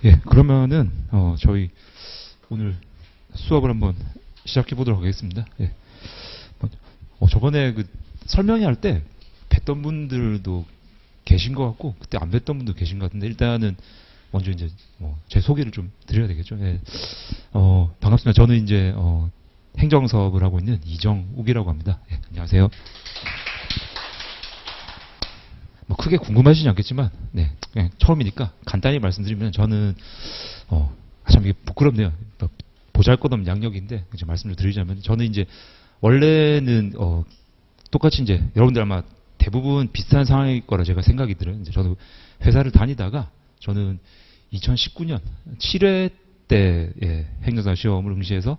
예, 그러면은 저희 오늘 수업을 한번 시작해 보도록 하겠습니다. 예. 저번에 그 설명회 할 때 뵀던 분들도 계신 것 같고 그때 안 뵀던 분도 계신 것 같은데 일단은 먼저 이제 제 소개를 좀 드려야 되겠죠. 예. 반갑습니다. 저는 이제 행정사업을 하고 있는 이정욱이라고 합니다. 예, 안녕하세요. 뭐 크게 궁금하시지 않겠지만, 네, 그냥 처음이니까 간단히 말씀드리면 저는 참 이게 부끄럽네요. 보잘것없는 양력인데 이제 말씀을 드리자면 저는 이제 원래는 똑같이 이제 여러분들 아마 대부분 비슷한 상황일 거라 제가 생각이 들어요. 이제 저도 회사를 다니다가 저는 2019년 7회 때 행정사 시험을 응시해서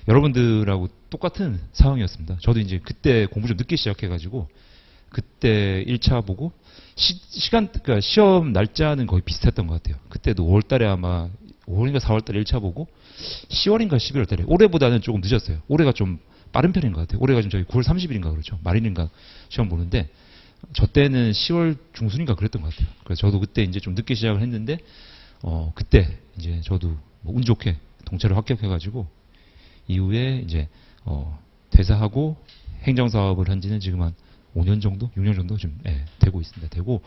여러분들하고 똑같은 상황이었습니다. 저도 이제 그때 공부 좀 늦게 시작해가지고 그때 1차 보고 그러니까 시험 날짜는 거의 비슷했던 것 같아요. 그때도 5월 달에 아마 5월인가 4월 달에 1차 보고 10월인가 11월 달에 올해보다는 조금 늦었어요. 올해가 좀 빠른 편인 것 같아요. 올해가 지금 저희 9월 30일인가 그렇죠. 말일인가 시험 보는데 저 때는 10월 중순인가 그랬던 것 같아요. 그래서 저도 그때 이제 좀 늦게 시작을 했는데 그때 이제 저도 운 좋게 동체로 합격해가지고 이후에 이제 퇴사하고 행정사업을 한 지는 지금 한 5년 정도? 6년 정도 좀 되고 있습니다. 되고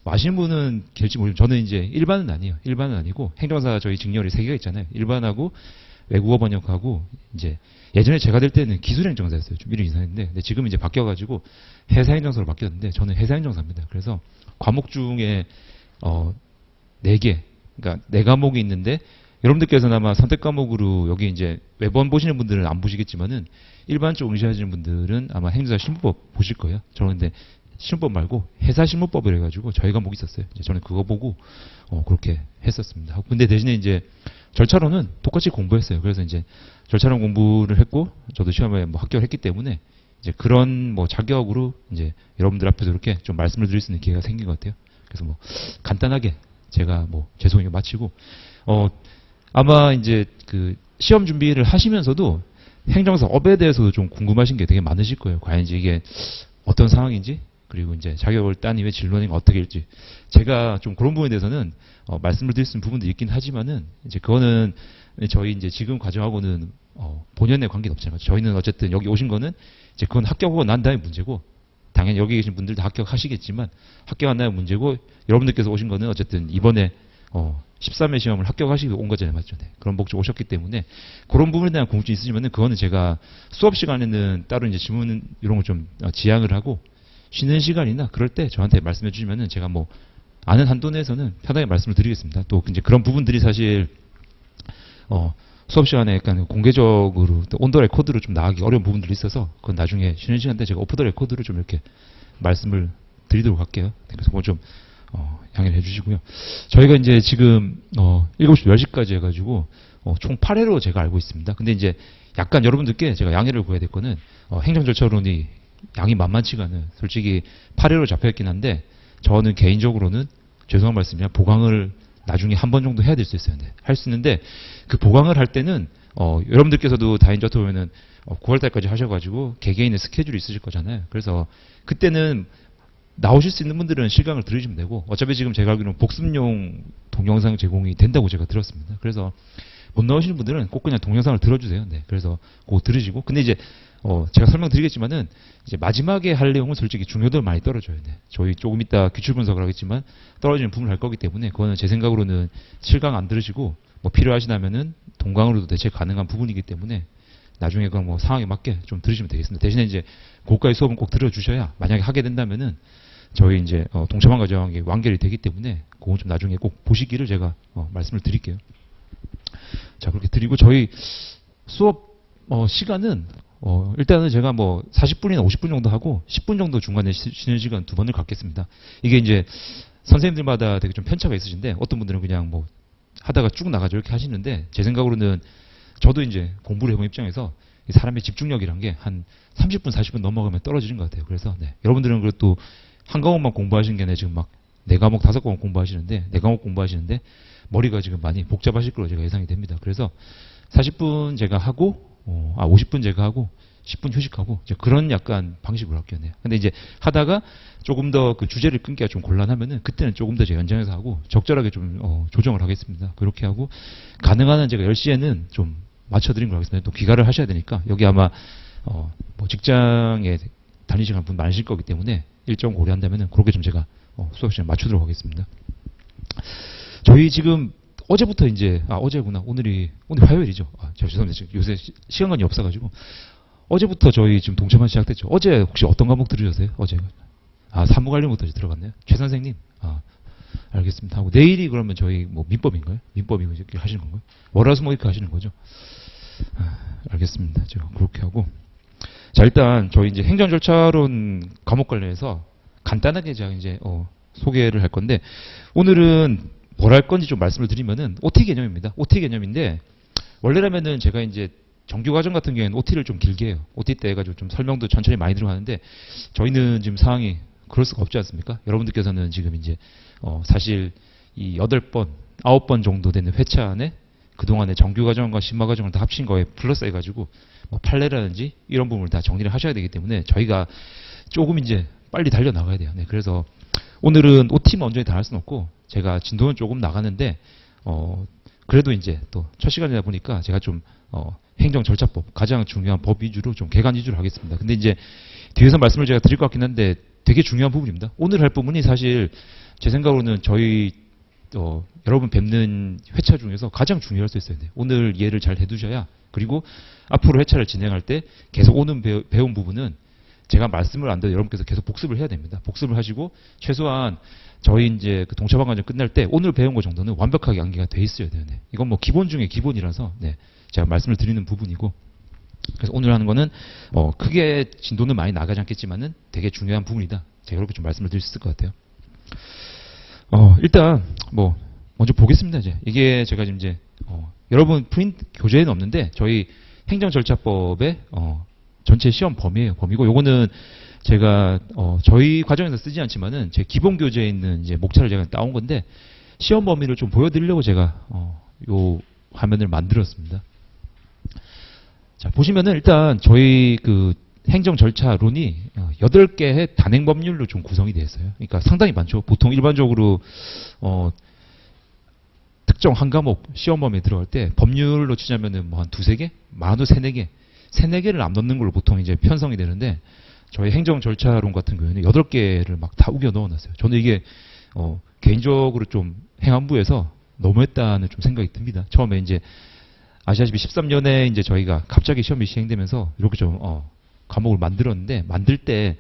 아시는 분은 계실지 모르지만 저는 이제 일반은 아니에요. 일반은 아니고 행정사 저희 직렬이 3개가 있잖아요. 일반하고 외국어 번역하고 이제 예전에 제가 될 때는 기술행정사였어요. 좀 이름 이상했는데 근데 지금 이제 바뀌어가지고 회사행정사로 바뀌었는데 저는 회사행정사입니다. 그래서 과목 중에 4개 그러니까 4과목이 있는데 여러분들께서는 아마 선택 과목으로 여기 이제 매번 보시는 분들은 안 보시겠지만은 일반적으로 응시하시는 분들은 아마 행정사 실무법 보실 거예요. 저는 근데 실무법 말고 회사실무법을 해가지고 저희 과목이 있었어요. 이제 저는 그거 보고 그렇게 했었습니다. 근데 대신에 이제 절차로는 똑같이 공부했어요. 그래서 이제 절차론 공부를 했고 저도 시험에 합격을 했기 때문에 이제 그런 자격으로 이제 여러분들 앞에서 이렇게 좀 말씀을 드릴 수 있는 기회가 생긴 것 같아요. 그래서 간단하게 제가 제 소개 마치고 아마 이제 그 시험 준비를 하시면서도 행정사 업에 대해서도 좀 궁금하신 게 되게 많으실 거예요. 과연 이제 이게 어떤 상황인지 그리고 이제 자격을 딴 이후에 진로는 어떻게 일지 제가 좀 그런 부분에 대해서는 말씀을 드릴 수 있는 부분도 있긴 하지만은 이제 그거는 저희 이제 지금 과정하고는 본연의 관계는 없잖아요. 저희는 어쨌든 여기 오신 거는 이제 그건 합격하고 난 다음에 문제고 당연히 여기 계신 분들도 합격하시겠지만 합격 안 나면 문제고 여러분들께서 오신 거는 어쨌든 이번에 13회 시험을 합격하시고 온 거잖아요. 맞죠? 네. 그런 목적 오셨기 때문에 그런 부분에 대한 궁금증이 있으시면은 그거는 제가 수업 시간에는 따로 이제 질문 이런 걸 좀 지양을 하고 쉬는 시간이나 그럴 때 저한테 말씀해 주시면은 제가 아는 한도 내에서는 편하게 말씀을 드리겠습니다. 또 이제 그런 부분들이 사실 수업 시간에 약간 공개적으로 온 더 레코드로 좀 나가기 어려운 부분들이 있어서 그건 나중에 쉬는 시간 때 제가 오프 더 레코드로 좀 이렇게 말씀을 드리도록 할게요. 그래서 그걸 좀 양해를 해주시고요. 저희가 이제 지금 7시 10시까지 해가지고 총 8회로 제가 알고 있습니다. 근데 이제 약간 여러분들께 제가 양해를 구해야 될 거는 행정 절차론이 양이 만만치가 않아요. 솔직히 8회로 잡혀있긴 한데 저는 개인적으로는 죄송한 말씀이지만 보강을 나중에 한 번 정도 해야 될 수 있어요. 네. 할 수 있는데 그 보강을 할 때는 여러분들께서도 다인저 보면은 9월달까지 하셔가지고 개개인의 스케줄이 있으실 거잖아요. 그래서 그때는 나오실 수 있는 분들은 실강을 들으시면 되고 어차피 지금 제가 알기로는 복습용 동영상 제공이 된다고 제가 들었습니다. 그래서 못 나오시는 분들은 꼭 그냥 동영상을 들어주세요. 네, 그래서 그거 들으시고 근데 이제 제가 설명드리겠지만은 이제 마지막에 할 내용은 솔직히 중요도를 많이 떨어져요. 네. 저희 조금 이따 기출 분석을 하겠지만 떨어지는 부분을 할 거기 때문에 그거는 제 생각으로는 실강 안 들으시고 필요하시다면은 동강으로도 대체 가능한 부분이기 때문에 나중에 그건 상황에 맞게 좀 들으시면 되겠습니다. 대신에 이제 고가의 수업은 꼭 들어주셔야 만약에 하게 된다면은 저희 이제 동체만 과정이 완결이 되기 때문에 그건 좀 나중에 꼭 보시기를 제가 말씀을 드릴게요. 자 그렇게 드리고 저희 수업 시간은 일단은 제가 40분이나 50분 정도 하고 10분 정도 중간에 쉬는 시간 2번을 갖겠습니다. 이게 이제 선생님들마다 되게 좀 편차가 있으신데 어떤 분들은 그냥 하다가 쭉 나가죠 이렇게 하시는데 제 생각으로는 저도 이제 공부를 해본 입장에서 사람의 집중력이란 게 한 30분 40분 넘어가면 떨어지는 것 같아요. 그래서 여러분들은 그래도 한 과목만 공부하시는 게 아니라 지금 4과목 5과목 공부하시는데 4과목 공부하시는데 머리가 지금 많이 복잡하실 거로 제가 예상이 됩니다. 그래서 40분 제가 하고 50분 제가 하고 10분 휴식하고 이제 그런 약간 방식으로 할게요. 네. 근데 이제 하다가 조금 더 그 주제를 끊기가 좀 곤란하면은 그때는 조금 더 제가 연장해서 하고 적절하게 좀 조정을 하겠습니다. 그렇게 하고 가능한 한 제가 10시에는 좀 맞춰드린 걸 하겠습니다. 또 귀가를 하셔야 되니까 여기 아마 뭐 직장에 다니시는 분 많으실 거기 때문에 일정 고려한다면은 그렇게 좀 제가 수업 시간 맞추도록 하겠습니다. 저희 지금 어제부터 이제 어제구나 오늘 화요일이죠. 제가 죄송합니다. 지금 요새 시간관이 없어가지고 어제부터 저희 지금 동참반 시작됐죠. 어제 혹시 어떤 과목 들으셨어요? 어제 사무 관련부터 들어갔네요. 최 선생님. 알겠습니다. 하고 내일이 그러면 저희 뭐 민법인가요? 민법이고 이렇게 하시는 건가요? 월화수목이렇게 하시는 거죠? 알겠습니다. 제가 그렇게 하고 자 일단 저희 이제 행정 절차론 과목 관련해서 간단하게 제가 이제 소개를 할 건데 오늘은 뭘 할 건지 좀 말씀을 드리면은 OT 개념입니다. OT 개념인데 원래라면은 제가 이제 정규 과정 같은 경우에는 OT를 좀 길게 해요. OT 때 해가지고 좀 설명도 천천히 많이 들어가는데 저희는 지금 상황이 그럴 수가 없지 않습니까? 여러분들께서는 지금 이제 사실 이 8번, 9번 정도 되는 회차 안에 그동안의 정규 과정과 신마 과정을 다 합친 거에 플러스 해가지고 뭐 판례라든지 이런 부분을 다 정리를 하셔야 되기 때문에 저희가 조금 이제 빨리 달려나가야 돼요. 네, 그래서 오늘은 OT만 온전히 다 할 수는 없고 제가 진도는 조금 나가는데 그래도 이제 또 첫 시간이다 보니까 제가 좀 행정 절차법 가장 중요한 법 위주로 좀 개관 위주로 하겠습니다. 근데 이제 뒤에서 말씀을 제가 드릴 것 같긴 한데 되게 중요한 부분입니다. 오늘 할 부분이 사실 제 생각으로는 저희 여러분 뵙는 회차 중에서 가장 중요할 수 있어요. 네. 오늘 이해를 잘 해두셔야 그리고 앞으로 회차를 진행할 때 계속 오는 배운 부분은 제가 말씀을 안 드려도 여러분께서 계속 복습을 해야 됩니다. 복습을 하시고 최소한 저희 이제 그 동차방 과정 끝날 때 오늘 배운 거 정도는 완벽하게 암기가 돼 있어야 돼요. 네. 이건 뭐 기본 중에 기본이라서 네. 제가 말씀을 드리는 부분이고 그래서 오늘 하는 거는 크게 진도는 많이 나가지 않겠지만은 되게 중요한 부분이다. 제가 이렇게 좀 말씀을 드릴 수 있을 것 같아요. 일단 뭐 먼저 보겠습니다. 이게 제가 지금 이제 여러분 프린트 교재에는 없는데 저희 행정절차법의 전체 시험 범위고 요거는 제가 저희 과정에서 쓰지 않지만은 제 기본 교재에 있는 이제 목차를 제가 따온 건데 시험 범위를 좀 보여드리려고 제가 요 화면을 만들었습니다. 자 보시면은 일단 저희 그 행정 절차론이 8개의 단행 법률로 좀 구성이 되어 있어요. 그러니까 상당히 많죠. 보통 일반적으로 특정 한 과목 시험 범위에 들어갈 때 법률로 치자면은 뭐 한 2-3개? 많아도 3-4개. 3-4개를 안 넣는 걸로 보통 이제 편성이 되는데 저희 행정 절차론 같은 경우에는 8개를 막 다 우겨 넣어 놨어요. 저는 이게 개인적으로 좀 행안부에서 너무했다는 좀 생각이 듭니다. 처음에 이제 아시다시피 13년에 이제 저희가 갑자기 시험이 시행되면서 이렇게 좀 과목을 만들었는데 만들 때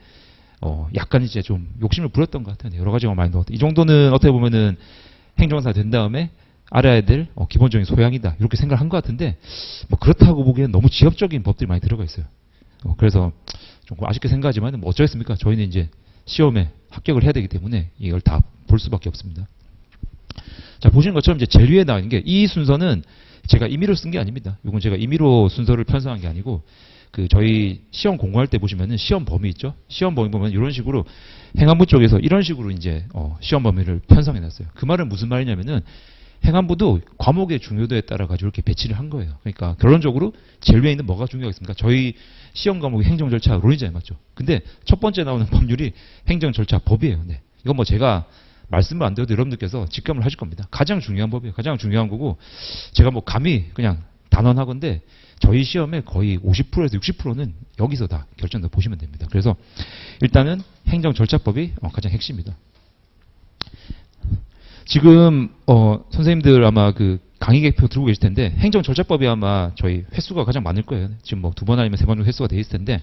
약간 이제 좀 욕심을 부렸던 것 같아요. 여러 가지가 많이 넣었다. 이 정도는 어떻게 보면은 행정사 된 다음에 알아야 될 기본적인 소양이다. 이렇게 생각을 한 것 같은데 뭐 그렇다고 보기에는 너무 지엽적인 법들이 많이 들어가 있어요. 그래서 조금 아쉽게 생각하지만 뭐 어쩌겠습니까? 저희는 이제 시험에 합격을 해야 되기 때문에 이걸 다 볼 수밖에 없습니다. 자 보시는 것처럼 이제 제일 위에 나와 있는 게 이 순서는 제가 임의로 쓴 게 아닙니다. 이건 제가 임의로 순서를 편성한 게 아니고 그 저희 시험 공부할 때 보시면은 시험 범위 있죠? 시험 범위 보면 이런 식으로 행안부 쪽에서 이런 식으로 이제 시험 범위를 편성해 놨어요. 그 말은 무슨 말이냐면은 행안부도 과목의 중요도에 따라 가지고 이렇게 배치를 한 거예요. 그러니까 결론적으로 제일 위에 있는 뭐가 중요하겠습니까? 저희 시험 과목이 행정 절차 론이잖아요, 맞죠? 근데 첫 번째 나오는 법률이 행정 절차 법이에요. 네. 이건 뭐 제가 말씀을 안 드려도 여러분들께서 직감을 하실 겁니다. 가장 중요한 법이에요. 가장 중요한 거고 제가 뭐 감히 그냥 단언하건데 저희 시험의 거의 50%에서 60%는 여기서 다 결정돼 보시면 됩니다. 그래서 일단은 행정 절차법이 가장 핵심이다. 지금 선생님들 아마 그 강의 계표 들고 계실 텐데 행정 절차법이 아마 저희 횟수가 가장 많을 거예요. 지금 뭐 2번 아니면 3번 정도 횟수가 돼 있을 텐데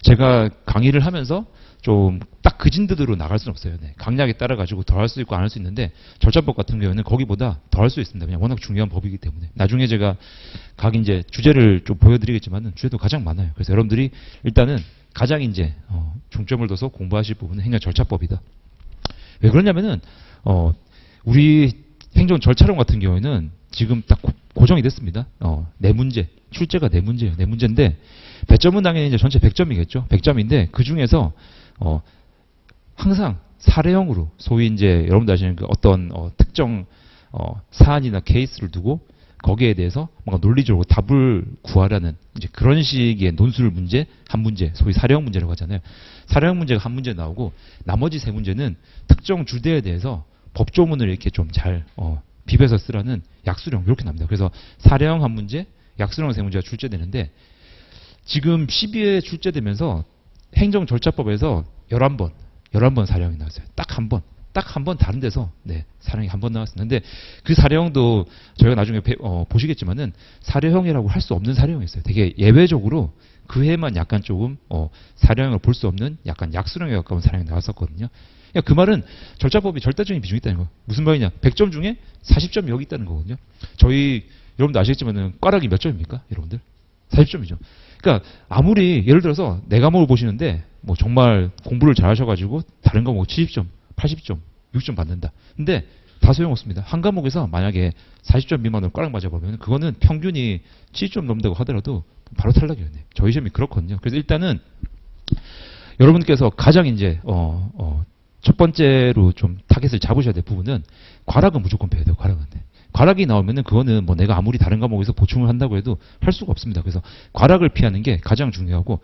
제가 강의를 하면서 좀 딱 그 진도대로 나갈 수는 없어요. 네. 강약에 따라 가지고 더 할 수 있고 안 할 수 있는데 절차법 같은 경우에는 거기보다 더 할 수 있습니다. 그냥 워낙 중요한 법이기 때문에 나중에 제가 각 이제 주제를 좀 보여드리겠지만은 주제도 가장 많아요. 그래서 여러분들이 일단은 가장 이제 중점을 둬서 공부하실 부분은 행정 절차법이다. 왜 그러냐면은 우리 행정 절차론 같은 경우에는 지금 딱 고정이 됐습니다. 네 문제 출제가 네 문제예요. 네 문제인데 배점은 당연히 이제 전체 100점이겠죠. 100점인데 그 중에서 항상 사례형으로 소위 이제 여러분들 아시는 그 어떤 특정 사안이나 케이스를 두고 거기에 대해서 뭔가 논리적으로 답을 구하라는 이제 그런 식의 논술 문제, 한 문제, 소위 사례형 문제라고 하잖아요. 사례형 문제가 한 문제 나오고 나머지 세 문제는 특정 주제에 대해서 법조문을 이렇게 좀 잘 비벼서 쓰라는 약수령 이렇게 납니다. 그래서 사례형 한 문제, 약수령 세 문제가 출제되는데 지금 12회 출제되면서 행정절차법에서 11번 사례형이 나왔어요. 딱 한 번 다른 데서 사례형이 한 번 나왔습니다. 근데 그 사례형도 저희가 나중에 보시겠지만은 사례형이라고 할 수 없는 사례형이 있어요. 되게 예외적으로 그 해만 약간 조금 사례형을 볼 수 없는 약간 약수령에 가까운 사례형이 나왔었거든요. 그러니까 그 말은 절차법이 절대적인 비중이 있다는 거. 무슨 말이냐? 100점 중에 40점이 여기 있다는 거거든요. 저희 여러분들 아시겠지만은 꽈락이 몇 점입니까? 여러분들? 40점이죠. 그러니까 아무리 예를 들어서 내 과목을 보시는데 뭐 정말 공부를 잘 하셔가지고 다른 과목 70점, 80점, 60점 받는다. 근데 다 소용없습니다. 한 과목에서 만약에 40점 미만으로 꽈락 맞아보면 그거는 평균이 70점 넘는다고 하더라도 바로 탈락이에요. 저희 시험이 그렇거든요. 그래서 일단은 여러분께서 가장 이제 첫 번째로 좀 타겟을 잡으셔야 될 부분은 꽈락은 무조건 빼야 돼요. 꽈락은. 꽈락이 나오면은 그거는 뭐 내가 아무리 다른 과목에서 보충을 한다고 해도 할 수가 없습니다. 그래서 꽈락을 피하는 게 가장 중요하고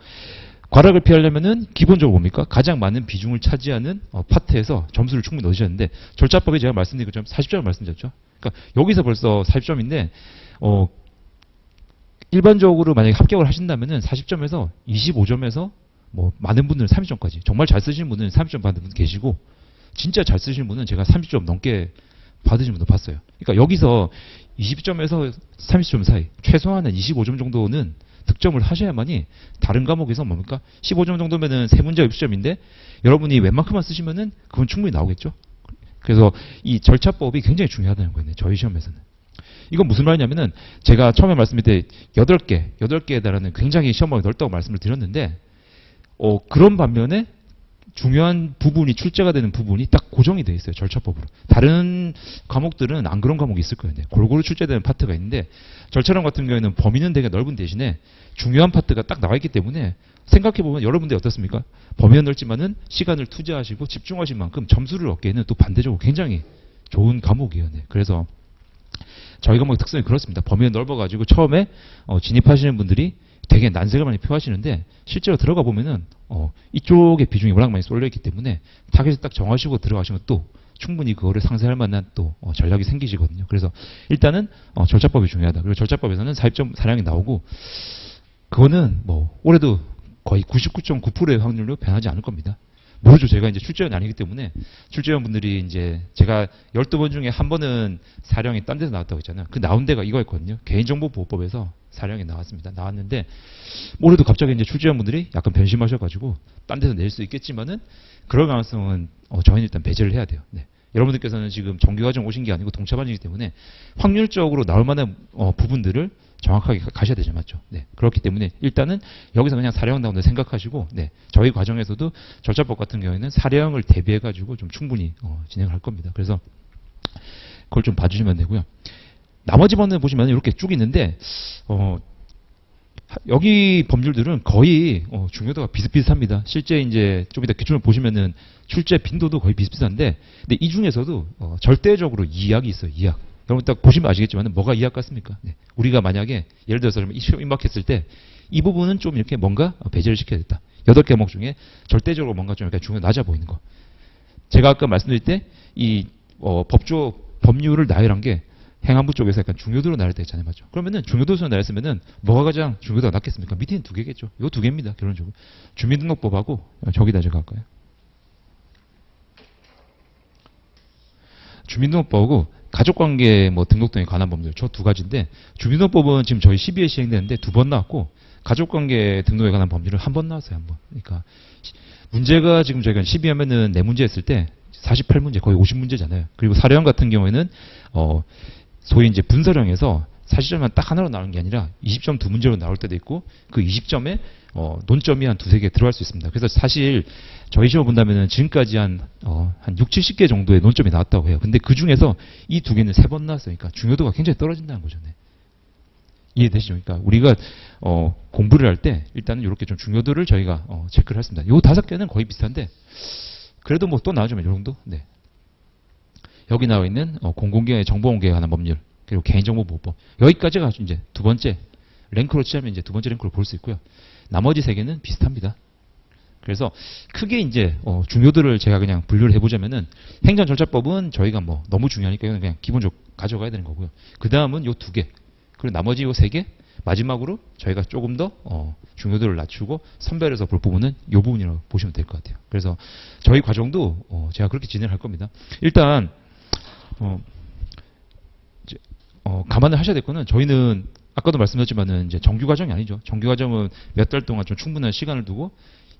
꽈락을 피하려면은 기본적으로 뭡니까? 가장 많은 비중을 차지하는 파트에서 점수를 충분히 넣으셨는데 절차법에 제가 말씀드린 것처럼 40점을 말씀드렸죠. 그러니까 여기서 벌써 40점인데 일반적으로 만약에 합격을 하신다면은 40점에서 25점에서 뭐 많은 분들은 30점까지 정말 잘 쓰시는 분은 30점 받는 분 계시고 진짜 잘 쓰시는 분은 제가 30점 넘게 받으신 분도 봤어요. 그러니까 여기서 20점에서 30점 사이 최소한은 25점 정도는 득점을 하셔야만이 다른 과목에서 뭡니까? 15점 정도면은 세 문제가 60점인데 여러분이 웬만큼만 쓰시면은 그건 충분히 나오겠죠. 그래서 이 절차법이 굉장히 중요하다는 거예요. 저희 시험에서는. 이건 무슨 말이냐면은 제가 처음에 말씀드릴 때 8개에 달하는 굉장히 시험방이 넓다고 말씀을 드렸는데 그런 반면에 중요한 부분이 출제가 되는 부분이 딱 고정이 되어 있어요. 절차법으로. 다른 과목들은 안 그런 과목이 있을 거예요. 골고루 출제되는 파트가 있는데 절차론 같은 경우에는 범위는 되게 넓은 대신에 중요한 파트가 딱 나와 있기 때문에 생각해보면 여러분들 어떻습니까? 범위는 넓지만은 시간을 투자하시고 집중하신 만큼 점수를 얻기에는 또 반대적으로 굉장히 좋은 과목이에요. 그래서 저희 과목의 특성이 그렇습니다. 범위가 넓어가지고 처음에 진입하시는 분들이 되게 난색을 많이 표하시는데 실제로 들어가 보면은 이쪽의 비중이 워낙 많이 쏠려 있기 때문에 타겟을 딱 정하시고 들어가시면 또 충분히 그거를 상쇄할 만한 또 전략이 생기시거든요. 그래서 일단은 절차법이 중요하다. 그리고 절차법에서는 40점 사량이 나오고 그거는 뭐 올해도 거의 99.9%의 확률로 변하지 않을 겁니다. 모르죠. 제가 이제 출제원이 아니기 때문에 출제원 분들이 이제 제가 12번 중에 한 번은 사령이 딴 데서 나왔다고 했잖아요. 그 나온 데가 이거였거든요. 개인정보보호법에서 사령이 나왔습니다. 나왔는데 올해도 갑자기 이제 출제원 분들이 약간 변심하셔가지고 딴 데서 낼 수 있겠지만은 그럴 가능성은 저희는 일단 배제를 해야 돼요. 네. 여러분들께서는 지금 정규과정 오신 게 아니고 동차반이기 때문에 확률적으로 나올 만한 부분들을 정확하게 가셔야 되죠. 맞죠? 네. 그렇기 때문에 일단은 여기서 그냥 사례형 나온다 생각하시고 저희 과정에서도 절차법 같은 경우에는 사례형을 대비해가지고 좀 충분히 진행을 할 겁니다. 그래서 그걸 좀 봐주시면 되고요. 나머지 번은 보시면 이렇게 쭉 있는데 여기 법률들은 거의 중요도가 비슷비슷합니다. 실제 이제 좀 이따 기준을 보시면은 출제 빈도도 거의 비슷비슷한데 근데 이 중에서도 절대적으로 이약이 있어요. 이약. 여러분 딱 보시면 아시겠지만 뭐가 이약 같습니까? 네. 우리가 만약에 예를 들어서 시험 임박했을 때 이 부분은 좀 이렇게 뭔가 배제를 시켜야겠다. 8개 과목 중에 절대적으로 뭔가 좀 이렇게 중요 낮아 보이는 거. 제가 아까 말씀드릴 때 이 법률을 나열한 게 행안부 쪽에서 약간 중요도로 나열 때 있잖아요. 맞죠? 그러면은 중요도로 나열했으면은 뭐가 가장 중요도가 낮겠습니까? 밑에는 2개겠죠. 요 2개입니다. 결론적으로. 주민등록법하고 저기다 제가 할까요? 주민등록법하고 가족관계 등록 등에 관한 법률 저 2가지인데 주민등록법은 지금 저희 12회 시행되는데 2번 나왔고 가족관계 등록에 관한 법률은 1번 나왔어요. 1번. 그러니까 문제가 지금 저희가 12하면은 4문제 했을 때 48문제 거의 50문제잖아요. 그리고 사례형 같은 경우에는 소위 이제 분설형에서 40점만 딱 하나로 나오는 게 아니라 20점 2문제로 나올 때도 있고 그 20점에 논점이 한 2-3개 들어갈 수 있습니다. 그래서 사실 저희 시험 본다면은 지금까지 한 6, 70개 정도의 논점이 나왔다고 해요. 근데 그 중에서 이 2개는 3번 나왔어요. 그러니까 중요도가 굉장히 떨어진다는 거죠. 네. 이해되시죠? 그러니까 우리가 공부를 할 때 일단은 이렇게 좀 중요도를 저희가 체크를 했습니다. 요 5개는 거의 비슷한데 그래도 뭐 또 나와주면 이 정도? 네. 여기 나와 있는 공공기관의 정보공개에 관한 법률. 그리고 개인정보보호법. 여기까지가 이제 두 번째 랭크로 치자면 이제 두 번째 랭크로 볼 수 있고요. 나머지 세 개는 비슷합니다. 그래서 크게 이제 중요도를 제가 그냥 분류를 해보자면은 행정절차법은 저희가 뭐 너무 중요하니까 이거는 그냥 기본적으로 가져가야 되는 거고요. 그 다음은 요 두 개, 그리고 나머지 요 세 개, 마지막으로 저희가 조금 더 중요도를 낮추고 선별해서 볼 부분은 요 부분이라고 보시면 될 것 같아요. 그래서 저희 과정도 제가 그렇게 진행을 할 겁니다. 일단 감안을 하셔야 될 거는 저희는 아까도 말씀드렸지만은 이제 정규 과정이 아니죠. 정규 과정은 몇 달 동안 좀 충분한 시간을 두고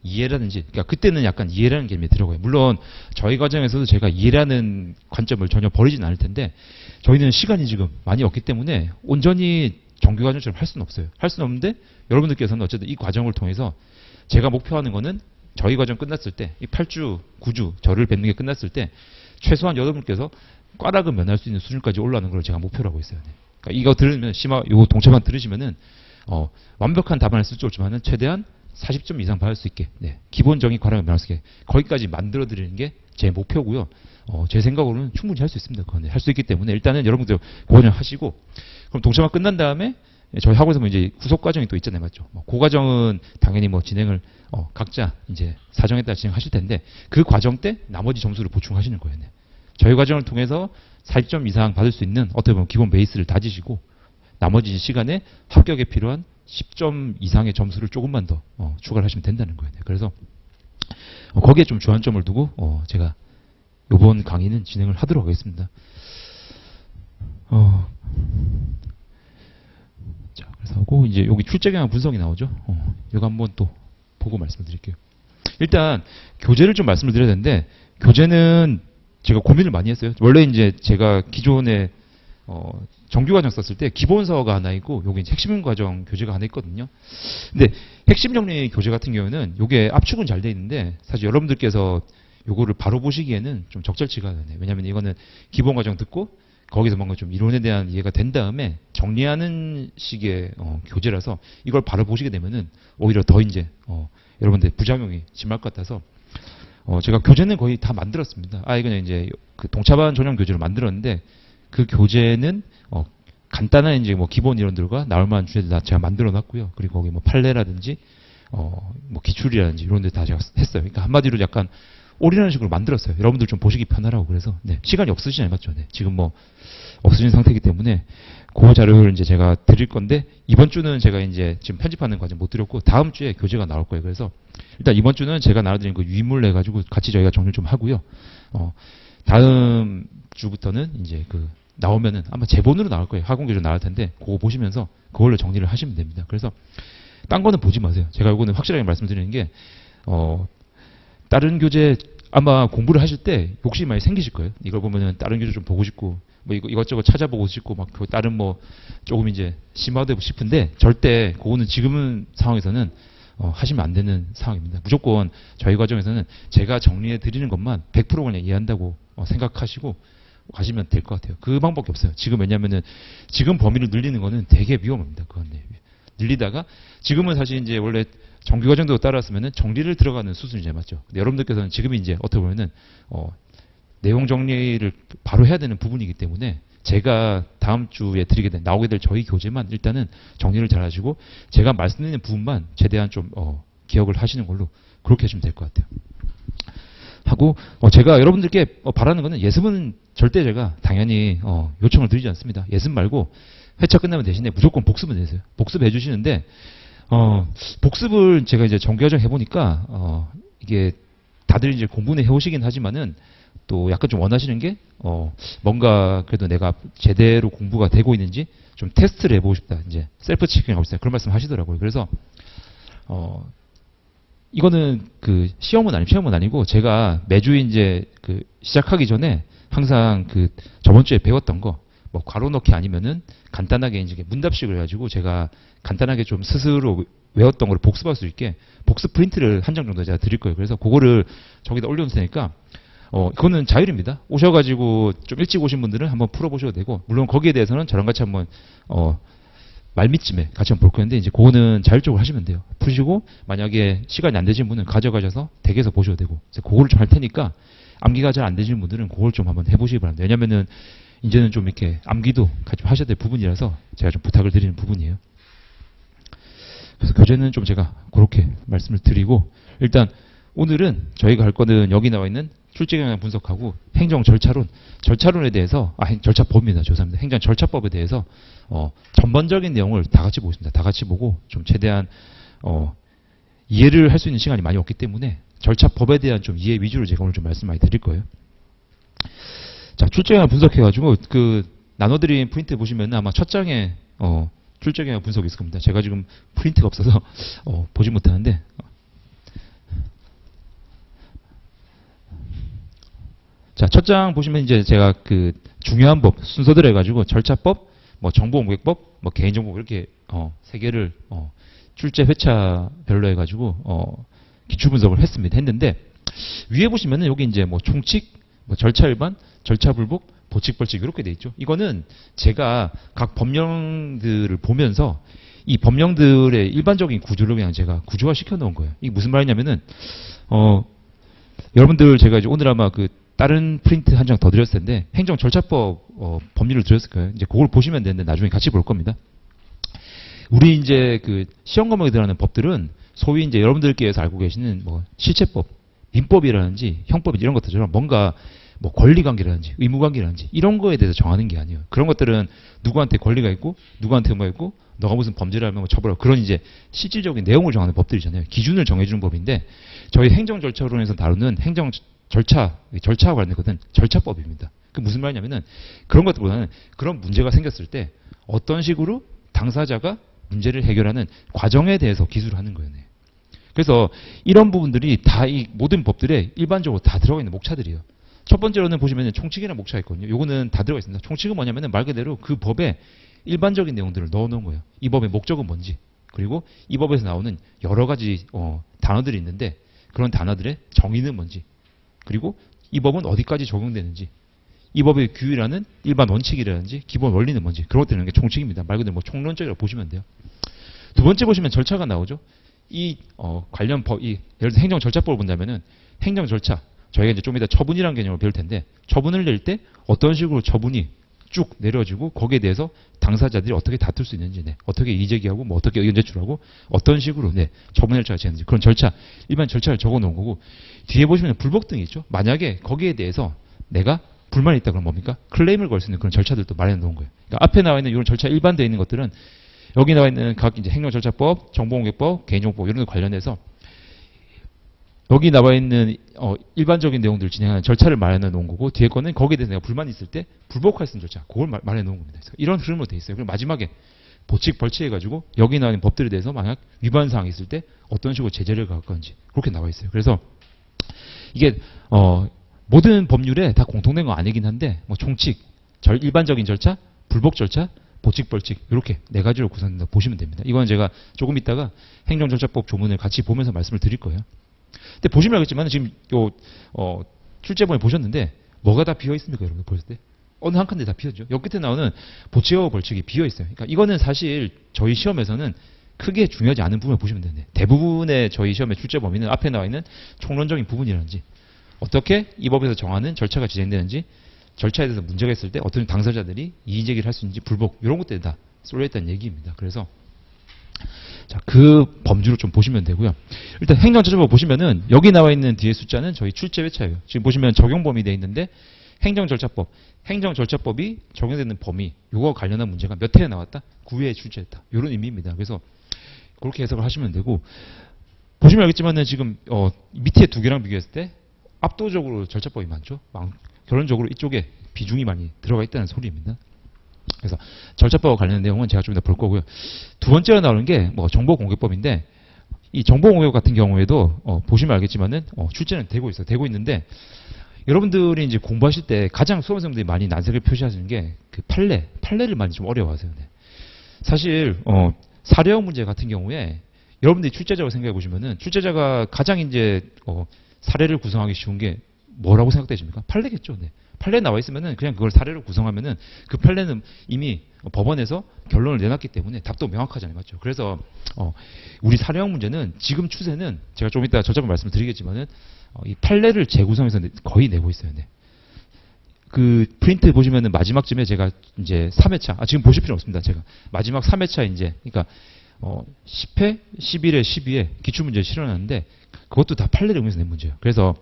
이해라든지, 그러니까 그때는 약간 이해라는 개념이 들어가요. 물론 저희 과정에서도 제가 이해라는 관점을 전혀 버리진 않을 텐데 저희는 시간이 지금 많이 없기 때문에 온전히 정규 과정처럼 할 수는 없어요. 할 수는 없는데 여러분들께서는 어쨌든 이 과정을 통해서 제가 목표하는 거는 저희 과정 끝났을 때 이 8주, 9주 저를 뵙는 게 끝났을 때 최소한 여러분께서 꽈락을 면할 수 있는 수준까지 올라가는 걸 제가 목표로 하고 있어요. 네. 그러니까 이거 들으면 이거 동차만 들으시면은 완벽한 답안을 쓸 줄 없지만은 최대한 40점 이상 받을 수 있게, 네, 기본적인 꽈락을 면할 수 있게 거기까지 만들어 드리는 게 제 목표고요. 제 생각으로는 충분히 할 수 있습니다. 그건 할 수 있기 때문에 일단은 여러분들 고려 하시고, 그럼 동차만 끝난 다음에 저희 학원에서 뭐 이제 후속 과정이 또 있잖아요, 맞죠? 그 과정은 당연히 뭐 진행을 각자 이제 사정에 따라 진행하실 텐데 그 과정 때 나머지 점수를 보충하시는 거예요. 네. 저희 과정을 통해서 40점 이상 받을 수 있는 어떻게 보면 기본 베이스를 다지시고 나머지 시간에 합격에 필요한 10점 이상의 점수를 조금만 더 추가를 하시면 된다는 거예요. 네. 그래서 거기에 좀 주안점을 두고 제가 이번 강의는 진행을 하도록 하겠습니다. 자, 그래서 하고 이제 여기 출제 경향 분석이 나오죠. 이거 한번 또 보고 말씀드릴게요. 일단 교재를 좀 말씀을 드려야 되는데 교재는 제가 고민을 많이 했어요. 원래 이제 제가 기존에 정규 과정 썼을 때 기본서가 하나 있고 여기 이제 핵심 과정 교재가 하나 있거든요. 근데 핵심 정리 교재 같은 경우는 이게 압축은 잘 돼 있는데 사실 여러분들께서 요거를 바로 보시기에는 좀 적절치가 않아요. 왜냐하면 이거는 기본 과정 듣고 거기서 뭔가 좀 이론에 대한 이해가 된 다음에 정리하는 식의 교재라서 이걸 바로 보시게 되면은 오히려 더 이제 여러분들 부작용이 심할 것 같아서 제가 교재는 거의 다 만들었습니다. 이거는 이제 그 동차반 전용 교재를 만들었는데 그 교재는 간단한 이제 뭐 기본 이론들과 나올 만한 주제들 다 제가 만들어 놨고요. 그리고 거기 뭐 판례라든지 뭐 기출이라든지 이런 데 다 제가 했어요. 그러니까 한마디로 약간 올인하는 식으로 만들었어요. 여러분들 좀 보시기 편하라고. 그래서 네, 시간이 없으시잖아요, 맞죠? 네, 지금 뭐 없으신 상태이기 때문에 그 자료를 이제 제가 드릴 건데 이번 주는 제가 이제 지금 편집하는 과정 못 드렸고 다음 주에 교재가 나올 거예요. 그래서 일단 이번 주는 제가 나눠드린 그 유인물 내 가지고 같이 저희가 정리를 좀 하고요. 다음 주부터는 이제 그 나오면은 아마 제본으로 나올 거예요. 학원 교재 나올 텐데 그거 보시면서 그걸로 정리를 하시면 됩니다. 그래서 딴 거는 보지 마세요. 제가 이거는 확실하게 말씀드리는 게 다른 교재 아마 공부를 하실 때 욕심이 많이 생기실 거예요. 이걸 보면은 다른 교재 좀 보고 싶고 뭐 이것저것 찾아보고 싶고 막 그 다른 뭐 조금 이제 심화되고 싶은데 절대 그거는 지금 상황에서는 하시면 안 되는 상황입니다. 무조건 저희 과정에서는 제가 정리해 드리는 것만 100% 그냥 이해한다고 생각하시고 가시면 될 것 같아요. 그 방법밖에 없어요. 지금 왜냐면은 지금 범위를 늘리는 거는 되게 위험합니다. 그건 네. 늘리다가 지금은 사실 이제 원래 정규 과정도 따라왔으면은 정리를 들어가는 수순이죠, 맞죠? 근데 여러분들께서는 지금 이제 어떻게 보면은 내용 정리를 바로 해야 되는 부분이기 때문에 제가 다음 주에 나오게 될 저희 교재만 일단은 정리를 잘 하시고 제가 말씀드리는 부분만 최대한 좀 기억을 하시는 걸로 그렇게 하시면 될 것 같아요. 하고 제가 여러분들께 바라는 거는 예습은 절대 제가 당연히 요청을 드리지 않습니다. 예습 말고 회차 끝나면 대신에 무조건 복습은 되세요. 복습해 주시는데 복습을 제가 이제 정규과정 해보니까 이게 다들 이제 공부는 해오시긴 하지만은 또 약간 좀 원하시는 게 뭔가 그래도 내가 제대로 공부가 되고 있는지 좀 테스트를 해보고 싶다. 이제 셀프 체킹하고 있어요. 그런 말씀 하시더라고요. 그래서 이거는 그 시험은 아니고 제가 매주 이제 그 시작하기 전에 항상 그 저번 주에 배웠던 거 뭐 괄호 넣기 아니면은 간단하게 이제 문답식을 해가지고 제가 간단하게 좀 스스로 외웠던 걸 복습할 수 있게 복습 프린트를 한 장 정도 제가 드릴 거예요. 그래서 그거를 저기다 올려놓을 테니까 그거는 자율입니다. 오셔가지고 좀 일찍 오신 분들은 한번 풀어보셔도 되고 물론 거기에 대해서는 저랑 같이 한번 말미쯤에 같이 한번 볼 건데 이제 그거는 자율적으로 하시면 돼요. 푸시고 만약에 시간이 안 되신 분은 가져가셔서 댁에서 보셔도 되고 그래서 그거를 좀 할 테니까 암기가 잘 안 되시는 분들은 그걸 좀 한번 해보시기 바랍니다. 왜냐면은 이제는 좀 이렇게 암기도 같이 하셔야 될 부분이라서 제가 좀 부탁을 드리는 부분이에요. 그래서 교재는 좀 제가 그렇게 말씀을 드리고, 일단 오늘은 저희가 할 거는 여기 나와 있는 출제 경향 분석하고 행정 절차론, 절차론에 대해서, 절차법입니다. 죄송합니다. 행정 절차법에 대해서 전반적인 내용을 다 같이 보겠습니다. 다 같이 보고 좀 최대한 이해를 할 수 있는 시간이 많이 없기 때문에 절차법에 대한 좀 이해 위주로 제가 오늘 좀 말씀 많이 드릴 거예요. 자, 출제 경향 분석해가지고 그 나눠드린 프린트 보시면 아마 첫 장에 출제 경향 분석이 있을 겁니다. 제가 지금 프린트가 없어서 보지 못하는데. 자, 첫 장 보시면 이제 제가 그 중요한 법 순서대로 해가지고 절차법, 뭐 정보공개법, 뭐 개인정보 이렇게 세 개를 출제 회차별로 해가지고 기출 분석을 했는데 위에 보시면은 여기 이제 뭐 총칙, 뭐 절차 일반, 절차 불복, 보칙 벌칙 이렇게 돼 있죠. 이거는 제가 각 법령들을 보면서 이 법령들의 일반적인 구조를 그냥 제가 구조화 시켜 놓은 거예요. 이게 무슨 말이냐면은 여러분들 제가 이제 오늘 아마 그 다른 프린트 한 장 더 드렸을 텐데 행정 절차법 법률을 드렸을 거예요. 이제 그걸 보시면 되는데 나중에 같이 볼 겁니다. 우리 이제 그 시험 과목에 들어가는 법들은 소위 이제 여러분들께서 알고 계시는 뭐 실체법, 민법이라든지 형법 이런 것들처럼 뭔가 뭐 권리관계라든지 의무관계라든지 이런 거에 대해서 정하는 게 아니에요. 그런 것들은 누구한테 권리가 있고 누구한테 의무가 있고 너가 무슨 범죄를 하면 처벌하고 그런 이제 실질적인 내용을 정하는 법들이잖아요. 기준을 정해주는 법인데 저희 행정절차론에서 다루는 절차와 관련된 것은 절차법입니다. 그 무슨 말이냐면은 그런 것들보다는 그런 문제가 생겼을 때 어떤 식으로 당사자가 문제를 해결하는 과정에 대해서 기술을 하는 거예요. 네. 그래서 이런 부분들이 다 이 모든 법들에 일반적으로 다 들어가 있는 목차들이에요. 첫 번째로는 보시면 총칙이라는 목차가 있거든요. 요거는 다 들어가 있습니다. 총칙은 뭐냐면은 말 그대로 그 법에 일반적인 내용들을 넣어 놓은 거예요. 이 법의 목적은 뭔지, 그리고 이 법에서 나오는 여러 가지 단어들이 있는데 그런 단어들의 정의는 뭔지, 그리고 이 법은 어디까지 적용되는지, 이 법의 규율하는 일반 원칙이라든지 기본 원리는 뭔지, 그런 것들은 게 총칙입니다. 말 그대로 뭐 총론적이라고 보시면 돼요. 두 번째 보시면 절차가 나오죠. 이 관련 법, 예를 들어 행정 절차법을 본다면은 행정 절차, 저희가 이제 좀 이따 처분이라는 개념을 배울 텐데 처분을 낼 때 어떤 식으로 처분이 쭉 내려지고 거기에 대해서 당사자들이 어떻게 다툴 수 있는지, 어떻게 이의제기하고 뭐 어떻게 의견 제출하고 어떤 식으로 처분 절차가 진행되는지 그런 절차, 일반 절차를 적어놓은 거고, 뒤에 보시면 불복 등이 있죠. 만약에 거기에 대해서 내가 불만이 있다 그러면 뭡니까? 클레임을 걸 수 있는 그런 절차들도 마련해 놓은 거예요. 그러니까 앞에 나와 있는 이런 절차 일반되어 있는 것들은 여기 나와 있는 각 이제 행정절차법, 정보공개법, 개인정보법 이런 것 관련해서 여기 나와 있는 일반적인 내용들을 진행하는 절차를 마련해 놓은 거고, 뒤에 거는 거기에 대해서 내가 불만이 있을 때 불복할 수 있는 절차, 그걸 마련해 놓은 겁니다. 그래서 이런 흐름으로 돼 있어요. 그리고 마지막에 보칙 벌칙 해가지고 여기 나와 있는 법들에 대해서 만약 위반 사항이 있을 때 어떤 식으로 제재를 가할 건지 그렇게 나와 있어요. 그래서 이게 모든 법률에 다 공통된 건 아니긴 한데 뭐 총칙, 일반적인 절차, 불복 절차, 보칙 벌칙 이렇게 네 가지로 구성된다 보시면 됩니다. 이건 제가 조금 있다가 행정절차법 조문을 같이 보면서 말씀을 드릴 거예요. 근데 보시면 알겠지만 지금 출제본에 보셨는데 뭐가 다 비어 있습니까, 여러분? 보실 때 어느 한 칸에 다 비었죠. 옆 끝에 나오는 보칙하고 벌칙이 비어 있어요. 그러니까 이거는 사실 저희 시험에서는 크게 중요하지 않은 부분을 보시면 되는데 대부분의 저희 시험의 출제 범위는 앞에 나와 있는 총론적인 부분이라든지 어떻게 이 법에서 정하는 절차가 진행되는지, 절차에 대해서 문제가 있을 때 어떤 당사자들이 이의제기를 할 수 있는지, 불복 이런 것들이 다 쏠려있다는 얘기입니다. 그래서 자, 그 범주로 좀 보시면 되고요. 일단 행정절차법 보시면은 여기 나와 있는 뒤에 숫자는 저희 출제 회차예요. 지금 보시면 적용 범위 되어 있는데 행정절차법, 행정절차법이 적용되는 범위, 요거 관련한 문제가 몇 회에 나왔다? 9회에 출제했다. 이런 의미입니다. 그래서 그렇게 해석을 하시면 되고, 보시면 알겠지만은 지금 밑에 두 개랑 비교했을 때 압도적으로 절차법이 많죠. 결론적으로 이쪽에 비중이 많이 들어가 있다는 소리입니다. 그래서 절차법과 관련된 내용은 제가 좀 이따 볼 거고요. 두 번째로 나오는 게 뭐 정보공개법인데, 이 정보공개법 같은 경우에도 보시면 알겠지만은 출제는 되고 있어요. 되고 있는데 여러분들이 이제 공부하실 때 가장 수험생들이 많이 난색을 표시하시는 게 그 판례를 많이 좀 어려워하세요. 네. 사실 사례형 문제 같은 경우에 여러분들이 출제자라고 생각해 보시면은 출제자가 가장 이제 사례를 구성하기 쉬운 게 뭐라고 생각되십니까? 판례겠죠. 네. 판례 나와 있으면은 그냥 그걸 사례로 구성하면은 그 판례는 이미 법원에서 결론을 내놨기 때문에 답도 명확하잖아요. 맞죠? 그래서 우리 사례형 문제는 지금 추세는 제가 좀 이따 절차법 말씀을 드리겠지만은 이 판례를 재구성해서 거의 내고 있어요. 네. 그 프린트 보시면은 마지막쯤에 제가 이제 3회차, 지금 보실 필요 없습니다. 제가 마지막 3회차 이제, 그러니까 10회, 11회, 12회 기출문제 실현하는데 그것도 다 판례를 이용해서 낸 문제예요. 그래서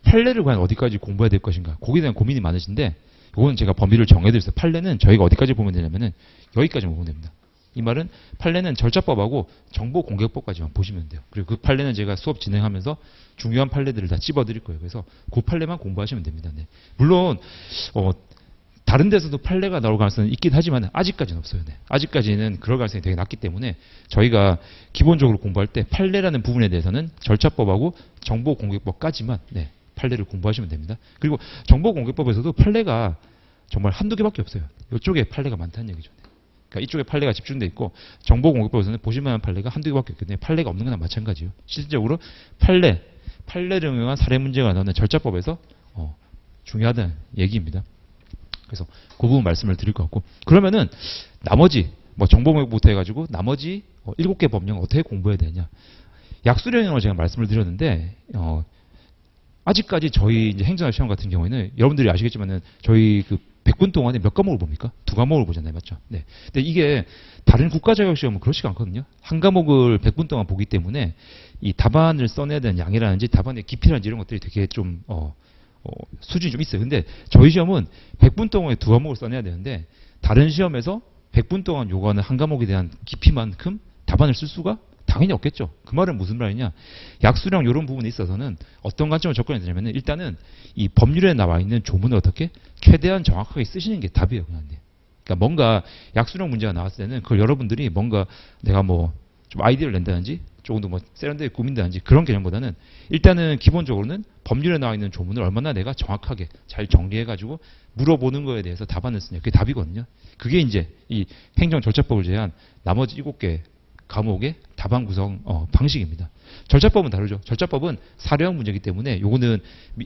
판례를 과연 어디까지 공부해야 될 것인가, 거기에 대한 고민이 많으신데 이거는 제가 범위를 정해드렸어요. 판례는 저희가 어디까지 보면 되냐면은 여기까지만 보면 됩니다. 이 말은 판례는 절차법하고 정보공개법까지만 보시면 돼요. 그리고 그 판례는 제가 수업 진행하면서 중요한 판례들을 다 찝어드릴 거예요. 그래서 그 판례만 공부하시면 됩니다. 네. 물론 다른 데서도 판례가 나올 가능성은 있긴 하지만 아직까지는 없어요. 네. 아직까지는 그럴 가능성이 되게 낮기 때문에 저희가 기본적으로 공부할 때 판례라는 부분에 대해서는 절차법하고 정보공개법까지만 네, 판례를 공부하시면 됩니다. 그리고 정보공개법에서도 판례가 정말 한두 개밖에 없어요. 이쪽에 판례가 많다는 얘기죠. 그러니까 이쪽에 판례가 집중돼 있고 정보공개법에서는 보실만한 판례가 한두 개밖에 없기 때문에 판례가 없는 거나 마찬가지예요. 실질적으로 판례를 응용한 사례 문제가 나오는 절차법에서 중요하다는 얘기입니다. 그래서 그 부분 말씀을 드릴 것 같고, 그러면은 나머지 뭐 정보공개법부터 해가지고 나머지 7개 법령을 어떻게 공부해야 되냐. 약수령을 제가 말씀을 드렸는데 아직까지 저희 이제 행정학 시험 같은 경우에는 여러분들이 아시겠지만은 저희 그 100분 동안에 몇 과목을 봅니까? 2과목을 보잖아요. 맞죠? 네. 근데 이게 다른 국가 자격 시험은 그렇지가 않거든요. 한 과목을 100분 동안 보기 때문에 이 답안을 써내야 되는 양이라든지 답안의 깊이라든지 이런 것들이 되게 좀 수준이 좀 있어요. 근데 저희 시험은 100분 동안에 2과목을 써내야 되는데 다른 시험에서 100분 동안 요구하는 한 과목에 대한 깊이만큼 답안을 쓸 수가 당연히 없겠죠. 그 말은 무슨 말이냐. 약수령 이런 부분에 있어서는 어떤 관점으로 접근해야 되냐면 일단은 이 법률에 나와 있는 조문을 어떻게 최대한 정확하게 쓰시는 게 답이에요. 그러니까 뭔가 약수령 문제가 나왔을 때는 그걸 여러분들이 뭔가 내가 뭐 좀 아이디어를 낸다든지 조금 더 뭐 세련되게 꾸민다든지 그런 개념보다는 일단은 기본적으로는 법률에 나와 있는 조문을 얼마나 내가 정확하게 잘 정리해가지고 물어보는 거에 대해서 답안을 쓰냐. 그게 답이거든요. 그게 이제 이 행정절차법을 제한 나머지 7개 과목의 답안 구성 방식입니다. 절차법은 다르죠. 절차법은 사례형 문제이기 때문에 요거는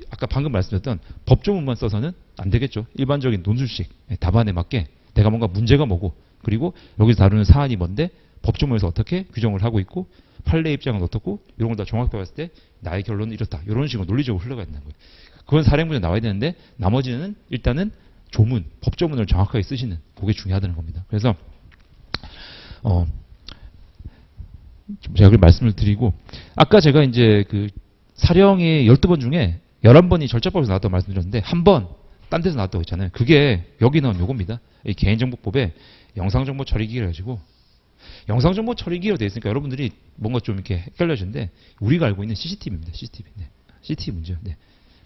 아까 방금 말씀드렸던 법조문만 써서는 안 되겠죠. 일반적인 논술식 답안에 맞게 내가 뭔가 문제가 뭐고 그리고 여기서 다루는 사안이 뭔데 법조문에서 어떻게 규정을 하고 있고 판례 입장은 어떻고 이런 걸 다 종합해 봤을 때 나의 결론은 이렇다. 이런 식으로 논리적으로 흘러가야 된다는 거예요. 그건 사례 문제 나와야 되는데 나머지는 일단은 조문, 법조문을 정확하게 쓰시는 그게 중요하다는 겁니다. 그래서 제가 그 말씀을 드리고 아까 제가 이제 그 사령이 12번 중에 11번이 절차법에서 나왔다고 말씀드렸는데 한 번 딴 데서 나왔다고 했잖아요. 그게 여기 나온 요겁니다. 이 개인정보법에 영상정보 처리기기를 가지고 영상정보 처리기기로 되어 있으니까 여러분들이 뭔가 좀 이렇게 헷갈려지는데 우리가 알고 있는 CCTV입니다. CCTV. 네. CCTV 문제요. 네.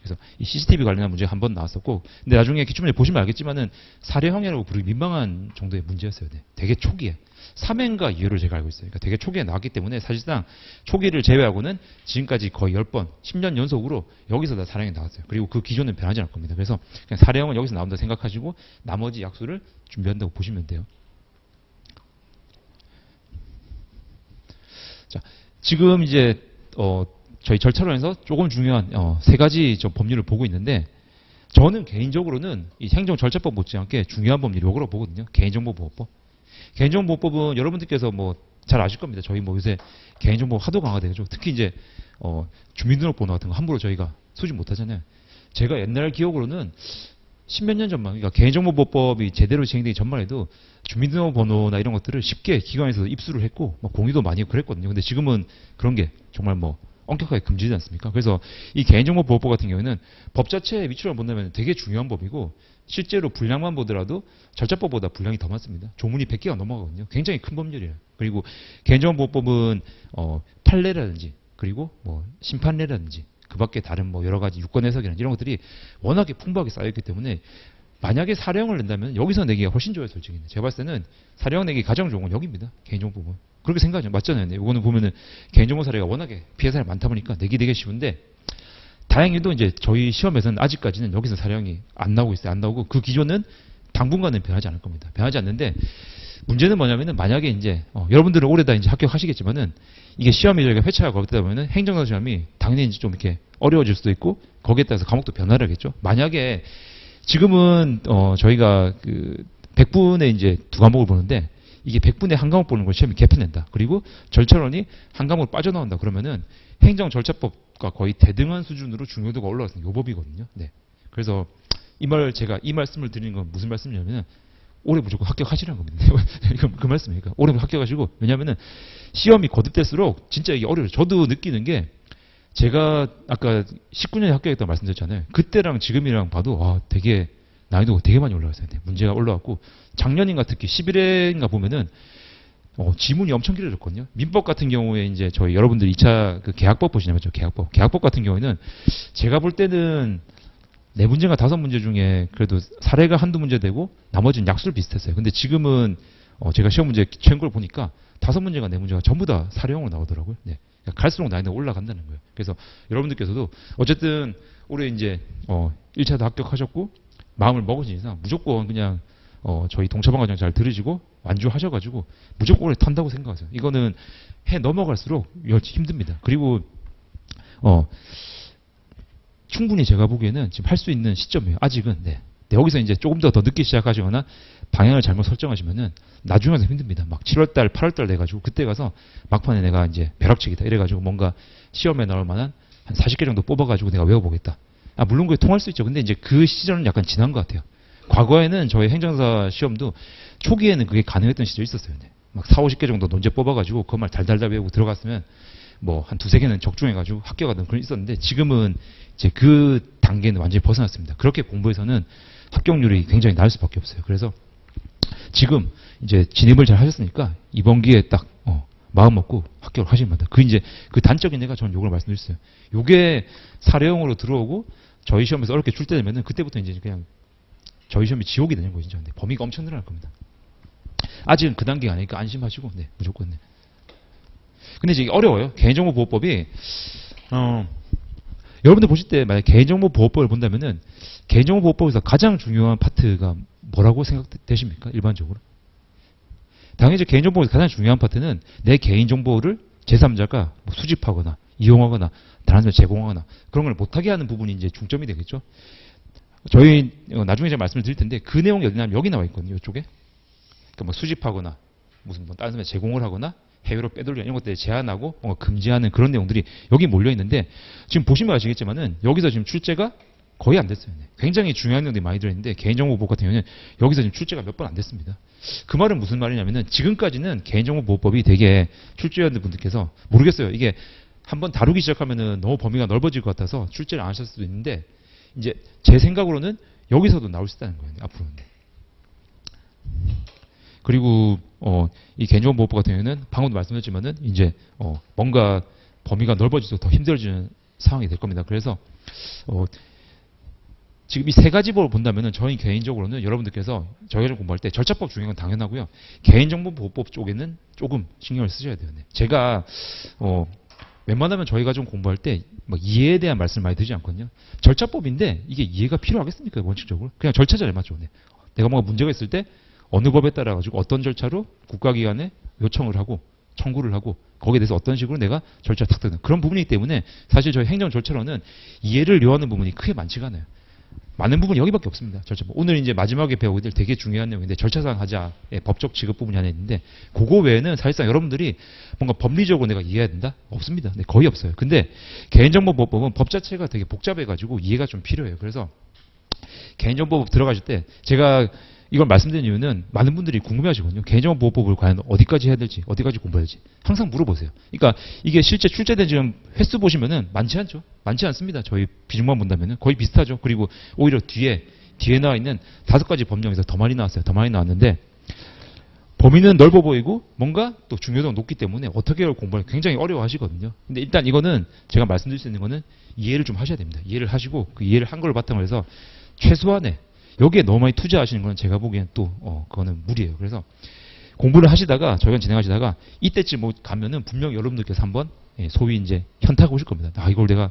그래서 이 CCTV 관련한 문제가 한 번 나왔었고 근데 나중에 기출문제 보시면 알겠지만은 사례형이라고 부르기 민망한 정도의 문제였어요. 네. 되게 초기에 3회인가 2회를 제가 알고 있어요. 그러니까 되게 초기에 나왔기 때문에 사실상 초기를 제외하고는 지금까지 거의 10번, 10년 연속으로 여기서 다 사례형이 나왔어요. 그리고 그 기존은 변하지 않을 겁니다. 그래서 그냥 사례형은 여기서 나온다 생각하시고 나머지 약수를 준비한다고 보시면 돼요. 자, 지금 이제 저희 절차론에서 조금 중요한 3가지 좀 법률을 보고 있는데 저는 개인적으로는 이 행정절차법 못지않게 중요한 법률이 이거로 보거든요. 개인정보보호법. 개인정보보호법은 여러분들께서 뭐 잘 아실 겁니다. 저희 뭐 요새 개인정보 하도 강화되죠. 특히 이제 주민등록번호 같은 거 함부로 저희가 수집 못하잖아요. 제가 옛날 기억으로는 10몇 년 전만, 그러니까 개인정보보호법이 제대로 시행되기 전만 해도 주민등록번호나 이런 것들을 쉽게 기관에서 입수를 했고 뭐 공유도 많이 그랬거든요. 근데 지금은 그런 게 정말 뭐 엄격하게 금지되지 않습니까? 그래서 이 개인정보보호법 같은 경우에는 법 자체에 위치를 본다면 되게 중요한 법이고 실제로 분량만 보더라도 절차법보다 분량이 더 많습니다. 조문이 100개가 넘어가거든요. 굉장히 큰 법률이에요. 그리고 개인정보보호법은 판례라든지 그리고 뭐 심판례라든지 그 밖에 다른 뭐 여러 가지 유권 해석이라든지 이런 것들이 워낙에 풍부하게 쌓여있기 때문에 만약에 사례형을 낸다면 여기서 내기가 훨씬 좋아요, 솔직히. 제가 봤을 때는 사례형 내기 가장 좋은 건 여기입니다. 개인정보보호. 그렇게 생각하죠. 맞잖아요. 이거는 보면은 개인정보 사례가 워낙에 피해 사례가 많다 보니까 내기 되게 쉬운데 다행히도 이제 저희 시험에서는 아직까지는 여기서 사례형이 안 나오고 있어요. 안 나오고 그 기존은 당분간은 변하지 않을 겁니다. 변하지 않는데 문제는 뭐냐면은 만약에 이제 여러분들은 올해 다 이제 합격하시겠지만은 이게 시험이 저희가 회차가 거기다 보면은 행정사 시험이 당연히 이제 좀 이렇게 어려워질 수도 있고 거기에 따라서 과목도 변화를 하겠죠. 만약에 지금은 저희가 그 100분에 이제 2과목을 보는데 이게 100분에 한 과목 보는 걸 시험이 개편된다. 그리고 절차론이 한 과목을 빠져나온다. 그러면은 행정절차법과 거의 대등한 수준으로 중요도가 올라가는 요 법이거든요. 네. 그래서 제가 이 말씀을 드리는 건 무슨 말씀이냐면 올해 무조건 합격하시라는 겁니다. 이건 그 말씀이에요. 그러니까 올해 합격하시고, 왜냐면은 시험이 거듭될수록 진짜 이게 어려워요. 저도 느끼는 게 제가 아까 19년에 합격했다고 말씀드렸잖아요. 그때랑 지금이랑 봐도 되게 난이도가 되게 많이 올라갔어요. 문제가 올라왔고 작년인가 특히 11회인가 보면은 지문이 엄청 길어졌거든요. 민법 같은 경우에 이제 저희 여러분들 2차 그 계약법 보시냐면 계약법 같은 경우에는 제가 볼 때는 4문제가 5문제 중에 그래도 사례가 한두 문제 되고 나머지는 약술 비슷했어요. 근데 지금은 제가 시험 문제 최근 걸 보니까 5문제가 4문제가 전부 다 사례형으로 나오더라고요. 네. 그러니까 갈수록 난이도가 올라간다는 거예요. 그래서 여러분들께서도 어쨌든 올해 이제 1차도 합격하셨고 마음을 먹으신 이상 무조건 그냥 저희 동처방 과정 잘 들으시고 완주하셔가지고 무조건 올해 탄다고 생각하세요. 이거는 해 넘어갈수록 힘듭니다. 그리고 충분히 제가 보기에는 지금 할 수 있는 시점이에요. 아직은. 네. 여기서 이제 조금 더 늦게 시작하시거나 방향을 잘못 설정하시면은 나중에 가서 힘듭니다. 막 7월달, 8월달 돼가지고 그때 가서 막판에 내가 이제 벼락치기다 이래가지고 뭔가 시험에 나올 만한 한 40개 정도 뽑아가지고 내가 외워보겠다. 물론 그게 통할 수 있죠. 근데 이제 그 시절은 약간 지난 것 같아요. 과거에는 저희 행정사 시험도 초기에는 그게 가능했던 시절이 있었어요. 네. 막 4, 50개 정도 논제 뽑아가지고 그것만 달달달 외우고 들어갔으면 뭐 한 2-3개는 적중해가지고 합격하던 그런 있었는데 지금은 이제 그 단계는 완전히 벗어났습니다. 그렇게 공부해서는 합격률이 굉장히 낮을 수밖에 없어요. 그래서 지금 이제 진입을 잘 하셨으니까 이번 기회에 딱 마음 먹고 합격을 하시면 됩니다. 이제 그 단적인 애가 저는 요걸 말씀드렸어요. 요게 사례형으로 들어오고 저희 시험에서 어렵게 출 때 되면은 그때부터 이제 그냥 저희 시험이 지옥이 되는 거예요, 진짜. 근데 범위가 엄청 늘어날 겁니다. 아직은 그 단계가 아니니까 안심하시고, 네, 무조건. 네. 근데 이제 어려워요. 개인정보보호법이 여러분들 보실 때 만약 개인정보보호법을 본다면은 개인정보보호법에서 가장 중요한 파트가 뭐라고 생각되십니까? 일반적으로? 당연히 개인정보에서 가장 중요한 파트는 내 개인정보를 제3자가 수집하거나 이용하거나 다른 사람에 제공하거나 그런 걸 못하게 하는 부분이 이제 중점이 되겠죠. 저희 나중에 제가 말씀을 드릴 텐데 그 내용이 어디냐면 여기 나와 있거든요. 이쪽에. 그러니까 뭐 수집하거나 무슨 뭐 다른 사람에 제공을 하거나 해외로 빼돌려 이런 것들을 제한하고 뭔가 금지하는 그런 내용들이 여기 몰려 있는데 지금 보시면 아시겠지만은 여기서 지금 출제가 거의 안 됐어요. 굉장히 중요한 내용들이 많이 들어있는데 개인정보보호 같은 경우는 여기서 지금 출제가 몇 번 안 됐습니다. 그 말은 무슨 말이냐면은 지금까지는 개인정보보호법이 되게 출제위원들 분들께서 모르겠어요. 이게 한번 다루기 시작하면은 너무 범위가 넓어질 것 같아서 출제를 안 하실 수도 있는데 이제 제 생각으로는 여기서도 나올 수 있다는 거예요. 앞으로는. 그리고 이 개인정보보호법 같은 경우는 방금도 말씀드렸지만은 이제 뭔가 범위가 넓어질수록 더 힘들어지는 상황이 될 겁니다. 그래서 지금 이 세 가지 법을 본다면은 저희 개인적으로는 여러분들께서 저희를 공부할 때 절차법 중요한 건 당연하고요. 개인정보보호법 쪽에는 조금 신경을 쓰셔야 돼요. 네. 제가 웬만하면 저희가 좀 공부할 때 뭐 이해에 대한 말씀을 많이 드리지 않거든요. 절차법인데 이게 이해가 필요하겠습니까? 원칙적으로. 그냥 절차 잘 맞죠. 네. 내가 뭔가 문제가 있을 때 어느 법에 따라 가지고 어떤 절차로 국가기관에 요청을 하고 청구를 하고 거기에 대해서 어떤 식으로 내가 절차를 탁 뜨는 그런 부분이기 때문에 사실 저희 행정 절차로는 이해를 요하는 부분이 크게 많지가 않아요. 많은 부분이 여기밖에 없습니다. 절차법. 오늘 이제 마지막에 배우게 될 되게 중요한 내용인데 절차상 하자의 법적 지급 부분이 하나 있는데 그거 외에는 사실상 여러분들이 뭔가 법리적으로 내가 이해해야 된다? 없습니다. 네, 거의 없어요. 근데 개인정보보호법은 법 자체가 되게 복잡해가지고 이해가 좀 필요해요. 그래서 개인정보법 들어가실 때 제가 이걸 말씀드린 이유는 많은 분들이 궁금해하시거든요. 개인정보보호법을 과연 어디까지 해야 될지, 어디까지 공부해야 될지 항상 물어보세요. 그러니까 이게 실제 출제된 지금 횟수 보시면은 많지 않죠. 많지 않습니다. 저희 비중만 본다면은 거의 비슷하죠. 그리고 오히려 뒤에 나와 있는 5가지 법령에서 더 많이 나왔어요. 더 많이 나왔는데 범위는 넓어 보이고 뭔가 또 중요도가 높기 때문에 어떻게 공부를 굉장히 어려워하시거든요. 근데 일단 이거는 제가 말씀드릴 수 있는 거는 이해를 좀 하셔야 됩니다. 이해를 하시고 그 이해를 한 걸 바탕으로 해서 최소한의 여기에 너무 많이 투자하시는 거는 제가 보기엔 또 그거는 무리예요. 그래서 공부를 하시다가 저희가 진행하시다가 이때쯤 가면은 분명 여러분들께서 한번 소위 이제 현타가 오실 겁니다. 이걸 내가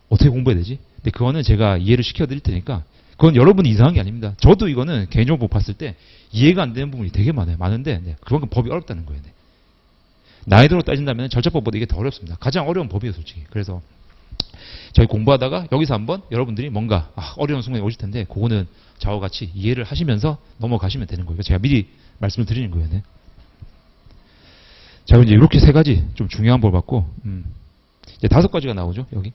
어떻게 공부해야 되지? 근데 그거는 제가 이해를 시켜드릴 테니까 그건 여러분이 이상한 게 아닙니다. 저도 이거는 개인정보 봤을 때 이해가 안 되는 부분이 되게 많아요. 많은데 그만큼 법이 어렵다는 거예요. 나이대로 따진다면 절차법보다 이게 더 어렵습니다. 가장 어려운 법이에요, 솔직히. 그래서 저희 공부하다가 여기서 한번 여러분들이 뭔가 어려운 순간이 오실 텐데 그거는 저와 같이 이해를 하시면서 넘어가시면 되는 거예요. 제가 미리 말씀을 드리는 거예요. 네. 자, 이제 이렇게 3가지 좀 중요한 법 받고 이제 5가지가 나오죠. 여기.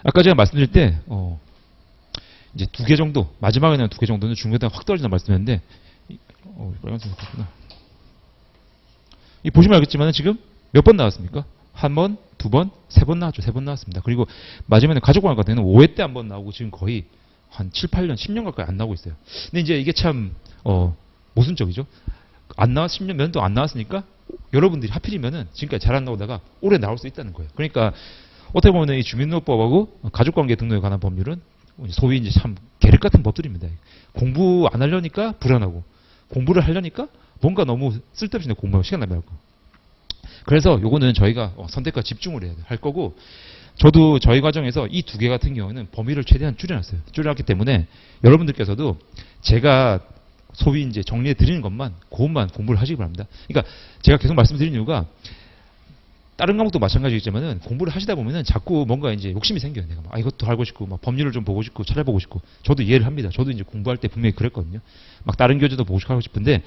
아까 제가 말씀드릴 때, 이제 2개 정도, 마지막에는 2개 정도는 중요하다고 확 떨어진다 말씀했는데, 빨간색 바꿨구나. 이 보시면 알겠지만 지금 몇 번 나왔습니까? 1번, 2번, 3번 나왔죠. 3번 나왔습니다. 그리고 마지막에 가족관계 같은 경우는 5회 때 한 번 나오고 지금 거의 한 7, 8년, 10년 가까이 안 나오고 있어요. 근데 이제 이게 참, 모순적이죠. 안 나왔, 10년 면도 안 나왔으니까 여러분들이 하필이면은 지금까지 잘 안 나오다가 올해 나올 수 있다는 거예요. 그러니까 어떻게 보면 이 주민등록법하고 가족관계 등록에 관한 법률은 소위 이제 참 계륵 같은 법들입니다. 공부 안 하려니까 불안하고 공부를 하려니까 뭔가 너무 쓸데없이 공부하고 시간 낭비할 거. 그래서 요거는 저희가 선택과 집중을 해야 할 거고, 저도 저희 과정에서 이 2개 같은 경우는 범위를 최대한 줄여놨어요. 줄여놨기 때문에 여러분들께서도 제가 소위 이제 정리해 드리는 것만 그것만 공부를 하시기 바랍니다. 그러니까 제가 계속 말씀드리는 이유가 다른 과목도 마찬가지겠지만은 공부를 하시다 보면은 자꾸 뭔가 이제 욕심이 생겨요. 내가 막 이것도 알고 싶고 막 법률을 좀 보고 싶고 찾아보고 싶고. 저도 이해를 합니다. 저도 이제 공부할 때 분명히 그랬거든요. 막 다른 교재도 보고 싶고 하고 싶은데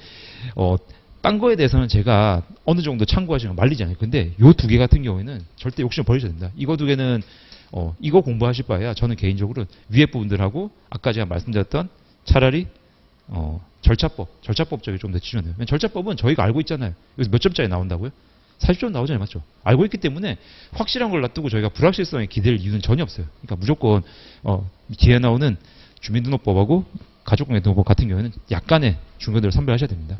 딴 거에 대해서는 제가 어느 정도 참고하시면 말리지 않아요. 근데 요 2개 같은 경우에는 절대 욕심을 버리셔야 됩니다. 이거 2개는 이거 공부하실 바에야 저는 개인적으로 위에 부분들하고 아까 제가 말씀드렸던 차라리 절차법 쪽에 좀 더 치중해요. 절차법은 저희가 알고 있잖아요. 여기서 몇 점짜리 나온다고요? 40점 나오잖아요. 맞죠? 알고 있기 때문에 확실한 걸 놔두고 저희가 불확실성에 기댈 이유는 전혀 없어요. 그러니까 무조건 뒤에 나오는 주민등록법하고 가족관계등록법 같은 경우에는 약간의 중요도를 선별하셔야 됩니다.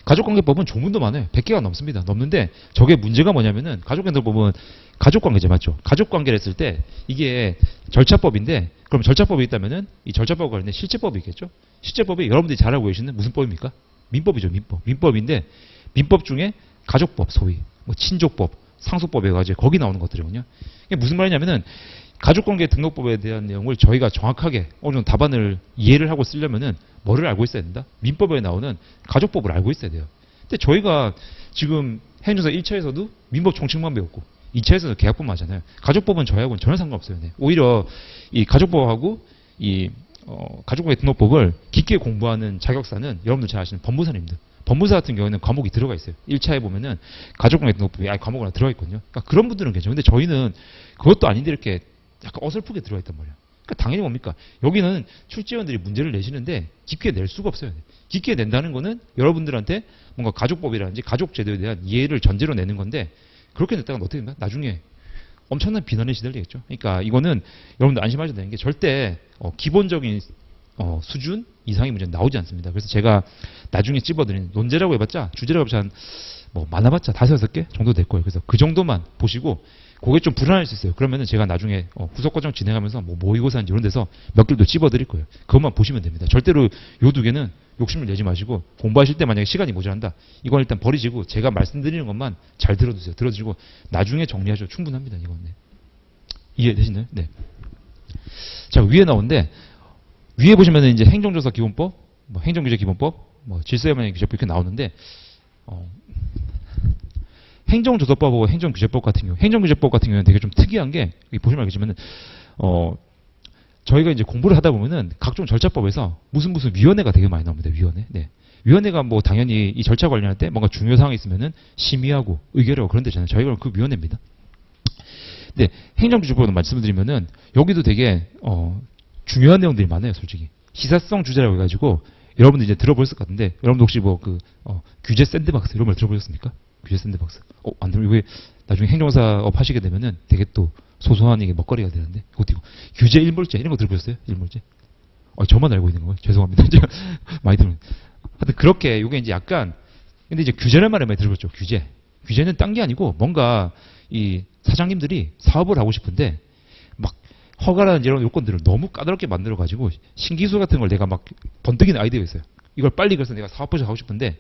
가족관계법은 조문도 많아요. 100개가 넘습니다. 넘는데 저게 문제가 뭐냐면은 가족관계법은 가족관계제 맞죠? 가족관계를 했을 때 이게 절차법인데 그럼 절차법이 있다면은 이 절차법과 관련된 실제법이 있겠죠? 실제법이 여러분들이 잘 알고 계시는 무슨 법입니까? 민법이죠. 민법. 민법인데 민법 중에 가족법 소위 뭐 친족법, 상속법 해가지고 거기 나오는 것들이거든요. 이게 무슨 말이냐면은 가족관계 등록법에 대한 내용을 저희가 정확하게 어느 정도 답안을 이해를 하고 쓰려면은 뭐를 알고 있어야 된다? 민법에 나오는 가족법을 알고 있어야 돼요. 근데 저희가 지금 행정사 1차에서도 민법 총칙만 배웠고 2차에서도 계약법만 하잖아요. 가족법은 저희하고는 전혀 상관없어요. 네. 오히려 이 가족법하고 이 가족관계 등록법을 깊게 공부하는 자격사는 여러분들 잘 아시는 법무사님들. 법무사 같은 경우에는 과목이 들어가 있어요. 1차에 보면은 가족관계 등록법이 아예 과목이 하나 들어가 있거든요. 그러니까 그런 분들은 괜찮아요. 근데 저희는 그것도 아닌데 이렇게 약간 어설프게 들어가 있단 말이에요. 그러니까 당연히 뭡니까? 여기는 출제원들이 문제를 내시는데 깊게 낼 수가 없어요. 깊게 낸다는 거는 여러분들한테 뭔가 가족법이라든지 가족제도에 대한 이해를 전제로 내는 건데 그렇게 냈다가 어떻게 됩니까? 나중에 엄청난 비난에 시달리겠죠. 그러니까 이거는 여러분들 안심하셔야 되는 게 절대 기본적인 수준 이상의 문제는 나오지 않습니다. 그래서 제가 나중에 찝어드리는 논제라고 해봤자 주제라고 해봤자 뭐 많아봤자 5, 6개 정도 될 거예요. 그래서 그 정도만 보시고 그게 좀 불안할 수 있어요. 그러면은 제가 나중에 후속 과정 진행하면서 뭐 모의고사인지 이런 데서 몇 개도 찝어드릴 거예요. 그것만 보시면 됩니다. 절대로 요 2개는 욕심을 내지 마시고 공부하실 때 만약에 시간이 모자란다. 이건 일단 버리시고 제가 말씀드리는 것만 잘 들어두세요. 들어주시고 나중에 정리하셔도 충분합니다. 이건 네. 이해되시나요? 네. 자 위에 나오는데 위에 보시면은 이제 행정조사 기본법, 뭐 행정규제 기본법, 뭐 질서에만의 규제법 이렇게 나오는데 행정조사법하고 행정규제법 같은 경우, 행정규제법 같은 경우는 되게 좀 특이한 게 여기 보시면 알겠지만은 저희가 이제 공부를 하다 보면은 각종 절차법에서 무슨 위원회가 되게 많이 나옵니다. 위원회. 네. 위원회가 뭐 당연히 이 절차 관련할 때 뭔가 중요 사항이 있으면은 심의하고 의결하고 그런 데잖아요. 저희가 그 위원회입니다. 근데 행정규제법으로 말씀드리면은 여기도 되게 중요한 내용들이 많아요, 솔직히. 시사성 주제라고 해가지고 여러분들 이제 들어보셨을 것 같은데 여러분들 혹시 뭐 규제 샌드박스 이런 걸 들어보셨습니까? 규제 샌드박스. 안 들어. 이게 나중에 행정사업 하시게 되면은 되게 또 소소한 이게 먹거리가 되는데 그것도 이거 규제 일몰제 이런 거 들어보셨어요? 일몰제? 저만 알고 있는 거예요. 죄송합니다. 제가 많이 들으면. 하여튼 그렇게 이게 이제 약간 근데 이제 규제란 말을 많이 들어봤죠. 규제. 규제는 딴 게 아니고 뭔가 이 사장님들이 사업을 하고 싶은데 막 허가라는 이런 요건들을 너무 까다롭게 만들어가지고 신기술 같은 걸 내가 막 번뜩이는 아이디어가 있어요. 이걸 빨리 그래서 내가 사업 버릇 하고 싶은데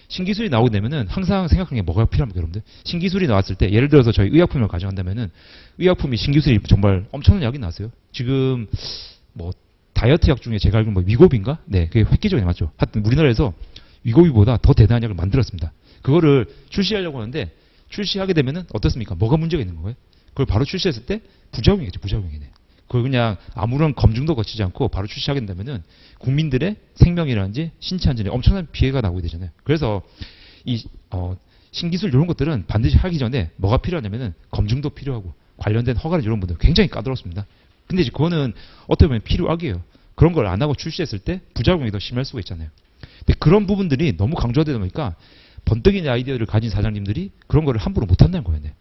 신기술이 나오게 되면은 항상 생각하는 게 뭐가 필요합니까, 여러분들? 신기술이 나왔을 때 예를 들어서 저희 의약품을 가져간다면은 의약품이 신기술이 정말 엄청난 약이 나왔어요. 지금 뭐 다이어트 약 중에 제가 알기로 뭐 위고비인가? 네, 그게 획기적이 맞죠. 하여튼 우리나라에서 위고비보다 더 대단한 약을 만들었습니다. 그거를 출시하려고 하는데 출시하게 되면은 어떻습니까? 뭐가 문제가 있는 거예요? 그걸 바로 출시했을 때 부작용이겠죠, 부작용이네. 그걸 그냥 아무런 검증도 거치지 않고 바로 출시하게 된다면은 국민들의 생명이라든지 신체 안전에 엄청난 피해가 나오게 되잖아요. 그래서 이 신기술 이런 것들은 반드시 하기 전에 뭐가 필요하냐면은 검증도 필요하고 관련된 허가를 이런 분들 굉장히 까다롭습니다. 근데 이제 그거는 어떻게 보면 필요악이에요. 그런 걸 안 하고 출시했을 때 부작용이 더 심할 수가 있잖아요. 근데 그런 부분들이 너무 강조되다 보니까 번뜩이는 아이디어를 가진 사장님들이 그런 거를 함부로 못 한다는 거예요. 네.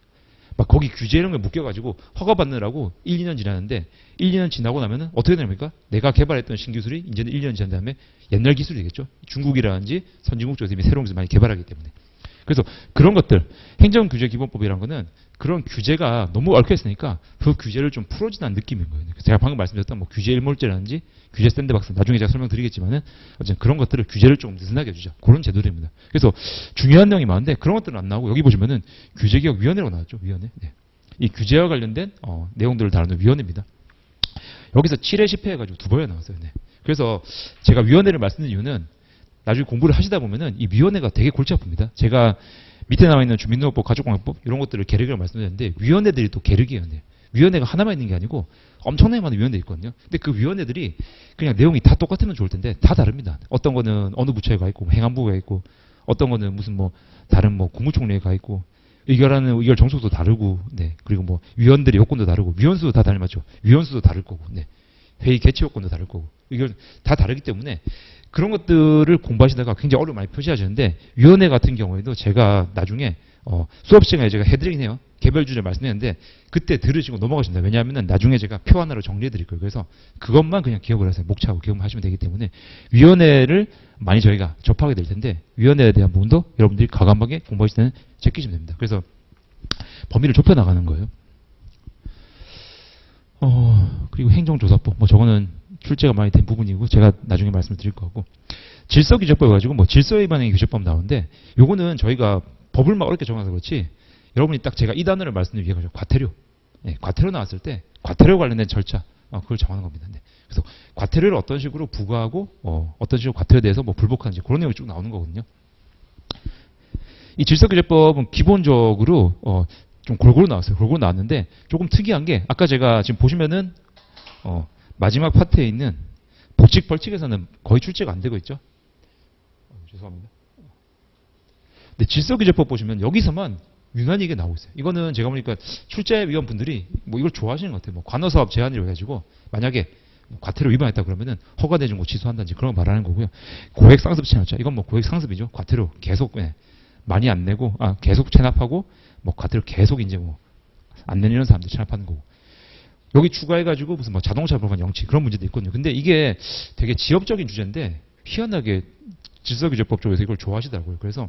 막 거기 규제 이런 게 묶여가지고 허가 받느라고 1, 2년 지나는데 1, 2년 지나고 나면은 어떻게 되냐니까 내가 개발했던 신기술이 이제는 1년 지난 다음에 옛날 기술이 되겠죠. 중국이라든지 선진국 쪽에서 이미 새로운 기술 많이 개발하기 때문에. 그래서 그런 것들, 행정규제기본법이라는 거는 그런 규제가 너무 얽혀있으니까 그 규제를 좀 풀어진다는 느낌인 거예요. 제가 방금 말씀드렸던 뭐 규제 일몰제라든지 규제 샌드박스, 나중에 제가 설명드리겠지만은 어쨌든 그런 것들을 규제를 좀 느슨하게 해주죠. 그런 제도입니다. 그래서 중요한 내용이 많은데 그런 것들은 안 나오고 여기 보시면은 규제개혁위원회라고 나왔죠. 위원회. 네. 이 규제와 관련된 내용들을 다루는 위원회입니다. 여기서 7회 10회 해가지고 2번이나 나왔어요. 네. 그래서 제가 위원회를 말씀드린 이유는 나중에 공부를 하시다 보면은 이 위원회가 되게 골치 아픕니다. 제가 밑에 나와 있는 주민등록법, 가족관계법 이런 것들을 계륵을 말씀드렸는데 위원회들이 또 계륵이에요. 네. 위원회가 하나만 있는 게 아니고 엄청나게 많은 위원회 있거든요. 근데 그 위원회들이 그냥 내용이 다 똑같으면 좋을 텐데 다 다릅니다. 어떤 거는 어느 부처에 가 있고 행안부가 있고 어떤 거는 무슨 뭐 다른 뭐 국무총리에 가 있고 의결하는 의결 정속도 다르고 네. 그리고 뭐 위원들의 요건도 다르고 위원수도 다 다르죠. 위원수도 다를 거고 네. 회의 개최 요건도 다를 거고 이걸 다 다르기 때문에 그런 것들을 공부하시다가 굉장히 어려움 많이 표시하시는데 위원회 같은 경우에도 제가 나중에 수업 시간에 제가 해드리긴 해요. 개별 주제 말씀했는데 그때 들으시고 넘어가신다. 왜냐하면 나중에 제가 표 하나로 정리해 드릴 거예요. 그래서 그것만 그냥 기억을 하세요. 목차하고 기억만 하시면 되기 때문에 위원회를 많이 저희가 접하게 될 텐데 위원회에 대한 부분도 여러분들이 과감하게 공부하실 때는 제끼시면 됩니다. 그래서 범위를 좁혀 나가는 거예요. 그리고 행정조사법 뭐 저거는 출제가 많이 된 부분이고 제가 나중에 말씀을 드릴 거고 질서규제법 가지고 뭐 질서위반행위 규제법 나오는데 요거는 저희가 법을 막 어렵게 정해서 그렇지 여러분이 딱 제가 이 단어를 말씀드리기 위해 과태료 네, 과태료 나왔을 때 과태료 관련된 절차 그걸 정하는 겁니다. 네. 그래서 과태료를 어떤 식으로 부과하고 어떤 식으로 과태료에 대해서 뭐 불복하는지 그런 내용이 쭉 나오는 거거든요. 이 질서규제법은 기본적으로 좀 골고루 나왔어요. 골고루 나왔는데 조금 특이한 게 아까 제가 지금 보시면은 마지막 파트에 있는 보칙 벌칙에서는 거의 출제가 안 되고 있죠. 죄송합니다. 근데 질서규제법 보시면 여기서만 유난히 이게 나오고 있어요. 이거는 제가 보니까 출제위원분들이 뭐 이걸 좋아하시는 것 같아요. 뭐 관어사업 제한이라고 해가지고 만약에 과태료 위반했다 그러면은 허가내준 거 취소한다든지 그런 거 말하는 거고요. 고액 상습 체납자 이건 뭐 고액 상습이죠. 과태료 계속 많이 안 내고 계속 체납하고 뭐 과태료 계속 이제 뭐 안 내는 사람들 체납하는 거고. 여기 추가해가지고 무슨 뭐 자동차 법안 영치 그런 문제도 있거든요. 근데 이게 되게 지역적인 주제인데 희한하게 질서규제법 쪽에서 이걸 좋아하시더라고요. 그래서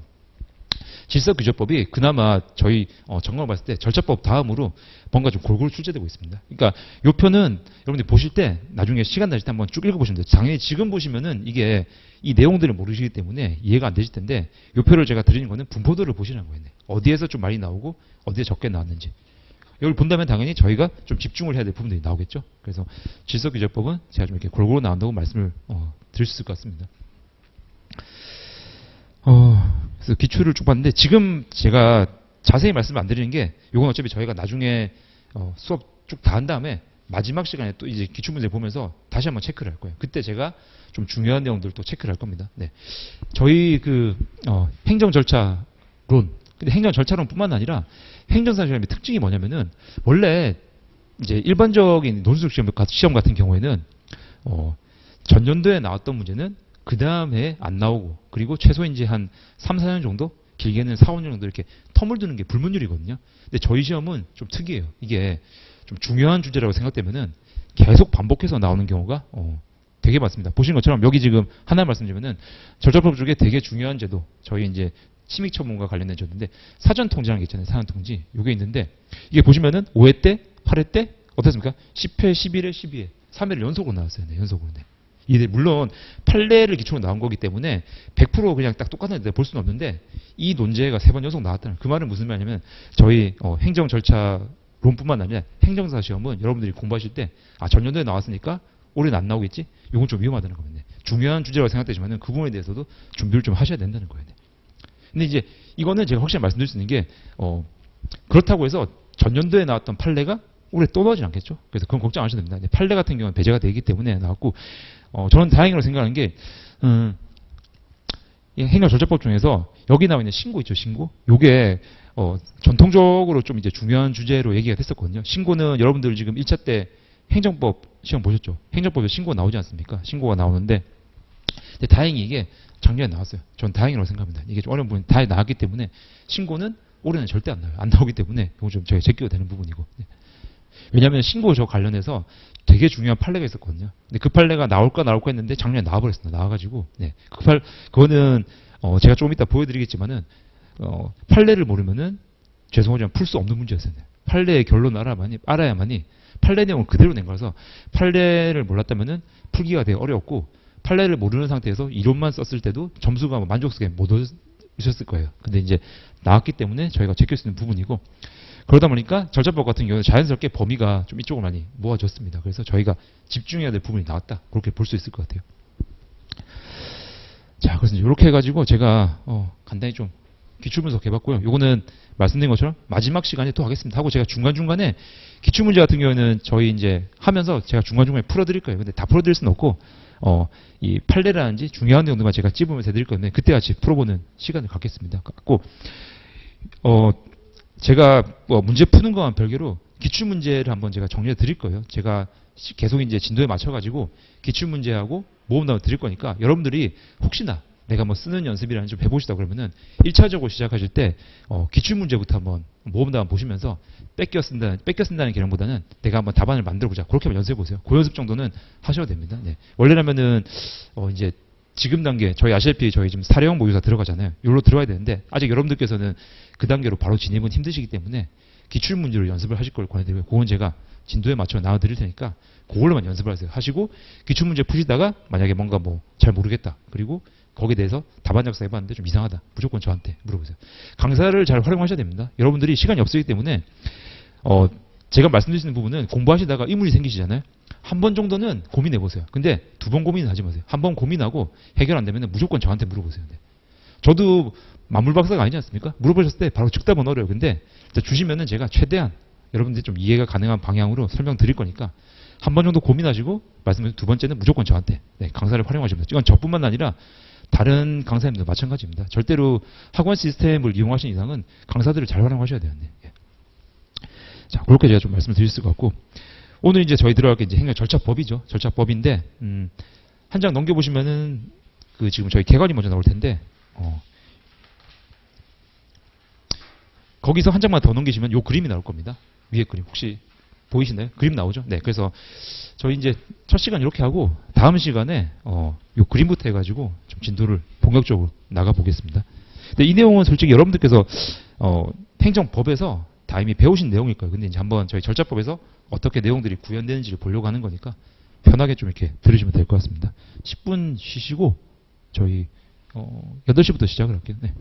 질서규제법이 그나마 저희 점검을 봤을 때 절차법 다음으로 뭔가 좀 골고루 출제되고 있습니다. 그러니까 이 표는 여러분들이 보실 때 나중에 시간 나실 때 한번 쭉 읽어보시면 돼요. 당연히 지금 보시면은 이게 이 내용들을 모르시기 때문에 이해가 안 되실 텐데 이 표를 제가 드리는 거는 분포도를 보시는 거예요. 어디에서 좀 많이 나오고 어디에 적게 나왔는지. 이걸 본다면 당연히 저희가 좀 집중을 해야 될 부분들이 나오겠죠. 그래서 질서규제법은 제가 좀 이렇게 골고루 나온다고 말씀을 드릴 수 있을 것 같습니다. 그래서 기출을 쭉 봤는데 지금 제가 자세히 말씀을 안 드리는 게 이건 어차피 저희가 나중에 수업 쭉 다 한 다음에 마지막 시간에 또 이제 기출문제 보면서 다시 한번 체크를 할 거예요. 그때 제가 좀 중요한 내용들 또 체크를 할 겁니다. 네. 저희 행정 절차론 근데 행정 절차론뿐만 아니라 행정사 시험의 특징이 뭐냐면은 원래 이제 일반적인 논술 시험 같은 경우에는 전년도에 나왔던 문제는 그 다음에 안 나오고 그리고 최소 이제 한 3, 4년 정도 길게는 4, 5년 정도 이렇게 텀을 두는 게 불문율이거든요. 근데 저희 시험은 좀 특이해요. 이게 좀 중요한 주제라고 생각되면은 계속 반복해서 나오는 경우가 되게 많습니다. 보시는 것처럼 여기 지금 하나 말씀드리면은 절차법 중에 되게 중요한 제도 저희 이제 침익처분과 관련된 제도인데 사전통지라는 게 있잖아요. 사전통지. 이게 있는데 이게 보시면은 5회 때, 8회 때 어떻습니까? 10회, 11회, 12회 3회를 연속으로 나왔어요. 네, 연속으로. 네. 이게 물론 판례를 기초로 나온 거기 때문에 100% 그냥 딱 똑같은 데 볼 수는 없는데 이 논제가 3번 연속 나왔다는 그 말은 무슨 말이냐면 저희 행정 절차론뿐만 아니라 행정사 시험은 여러분들이 공부하실 때 전년도에 나왔으니까 올해는 안 나오겠지? 이건 좀 위험하다는 겁니다. 중요한 주제라고 생각되지만 그 부분에 대해서도 준비를 좀 하셔야 된다는 거예요. 근데 이제 이거는 제가 확실히 말씀드릴 수 있는 게 그렇다고 해서 전년도에 나왔던 판례가 올해 또 나오진 않겠죠. 그래서 그건 걱정 안 하셔도 됩니다. 판례 같은 경우는 배제가 되기 때문에 나왔고 저는 다행이라고 생각하는 게 이 행정절차법 중에서 여기 나와 있는 신고 있죠, 신고. 요게 전통적으로 좀 이제 중요한 주제로 얘기가 됐었거든요. 신고는 여러분들 지금 1차 때 행정법 시험 보셨죠? 행정법에 신고 나오지 않습니까? 신고가 나오는데 근데 다행히 이게 작년에 나왔어요. 전 다행이라고 생각합니다. 이게 좀 어려운 부분이 다 나왔기 때문에 신고는 올해는 절대 안 나와요. 안 나오기 때문에 이건 좀 제가 제껴도 되는 부분이고. 네. 왜냐하면 신고 저 관련해서 되게 중요한 판례가 있었거든요. 근데 그 판례가 나올까 했는데 작년에 나와버렸습니다. 나와가지고 네. 그거는 제가 조금 이따 보여드리겠지만은 판례를 모르면은 죄송하지만 풀 수 없는 문제였어요. 판례의 결론을 알아야만이 판례 내용을 그대로 낸 거라서 판례를 몰랐다면은 풀기가 되게 어려웠고 판례를 모르는 상태에서 이론만 썼을 때도 점수가 만족스럽게 못 얻으셨을 거예요. 근데 이제 나왔기 때문에 저희가 제낄 수 있는 부분이고 그러다 보니까 절차법 같은 경우는 자연스럽게 범위가 좀 이쪽으로 많이 모아졌습니다. 그래서 저희가 집중해야 될 부분이 나왔다. 그렇게 볼 수 있을 것 같아요. 자, 그래서 이렇게 해가지고 제가 간단히 좀 기출분석 해봤고요. 요거는 말씀드린 것처럼 마지막 시간에 또 하겠습니다. 하고 제가 중간중간에 기출문제 같은 경우에는 저희 이제 하면서 제가 중간중간에 풀어드릴 거예요. 근데 다 풀어드릴 수는 없고 이 판례라든지 중요한 내용들만 제가 찝으면서 해드릴 건데 그때 같이 풀어보는 시간을 갖겠습니다. 갖고 제가 문제 푸는 거와 별개로 기출문제를 한번 제가 정리해 드릴 거예요. 제가 계속 이제 진도에 맞춰가지고 기출문제하고 모험담을 드릴 거니까 여러분들이 혹시나 내가 뭐 쓰는 연습이라든지 좀 해보시다 그러면은 1차적으로 시작하실 때 기출문제부터 한번 모험담 보시면서 뺏겨 쓴다는 개념보다는 내가 한번 답안을 만들어보자. 그렇게 한번 연습해보세요. 그 연습 정도는 하셔도 됩니다. 네. 원래라면은 이제 지금 단계 저희 아시다시피 저희 지금 사례형 모의고사 들어가잖아요. 여기로 들어가야 되는데 아직 여러분들께서는 그 단계로 바로 진입은 힘드시기 때문에 기출문제로 연습을 하실 걸 권해드리고요. 그건 제가 진도에 맞춰 나와드릴 테니까 그걸로만 연습을 하시고 기출문제 푸시다가 만약에 뭔가 뭐 잘 모르겠다. 그리고 거기에 대해서 답안 작성 해봤는데 좀 이상하다. 무조건 저한테 물어보세요. 강사를 잘 활용하셔야 됩니다. 여러분들이 시간이 없기 때문에 제가 말씀드리는 부분은 공부하시다가 의문이 생기시잖아요. 한 번 정도는 고민해보세요. 근데 두 번 고민은 하지 마세요. 한 번 고민하고 해결 안 되면 무조건 저한테 물어보세요. 네. 저도 만물박사가 아니지 않습니까? 물어보셨을 때 바로 즉답은 어려워요. 근데 주시면은 제가 최대한 여러분들이 좀 이해가 가능한 방향으로 설명드릴 거니까 한 번 정도 고민하시고 말씀드린 두 번째는 무조건 저한테 강사를 활용하시면 돼요. 이건 저뿐만 아니라 다른 강사님도 마찬가지입니다. 절대로 학원 시스템을 이용하시는 이상은 강사들을 잘 활용하셔야 돼요. 네. 자, 그렇게 제가 좀 말씀을 드릴 수 같고 오늘 이제 저희 들어갈 게 이제 행정 절차법이죠. 절차법인데 한 장 넘겨보시면은 그 지금 저희 개관이 먼저 나올 텐데 거기서 한 장만 더 넘기시면 요 그림이 나올 겁니다. 위에 그림 혹시 보이시나요? 그림 나오죠? 네, 그래서 저희 이제 첫 시간 이렇게 하고 다음 시간에 요 그림부터 해가지고 좀 진도를 본격적으로 나가 보겠습니다. 근데 이 내용은 솔직히 여러분들께서 행정법에서 다 이미 배우신 내용일 거예요. 근데 이제 한번 저희 절차법에서 어떻게 내용들이 구현되는지를 보려고 하는 거니까 편하게 좀 이렇게 들으시면 될 것 같습니다. 10분 쉬시고 저희 8시부터 시작을 할게요. 네.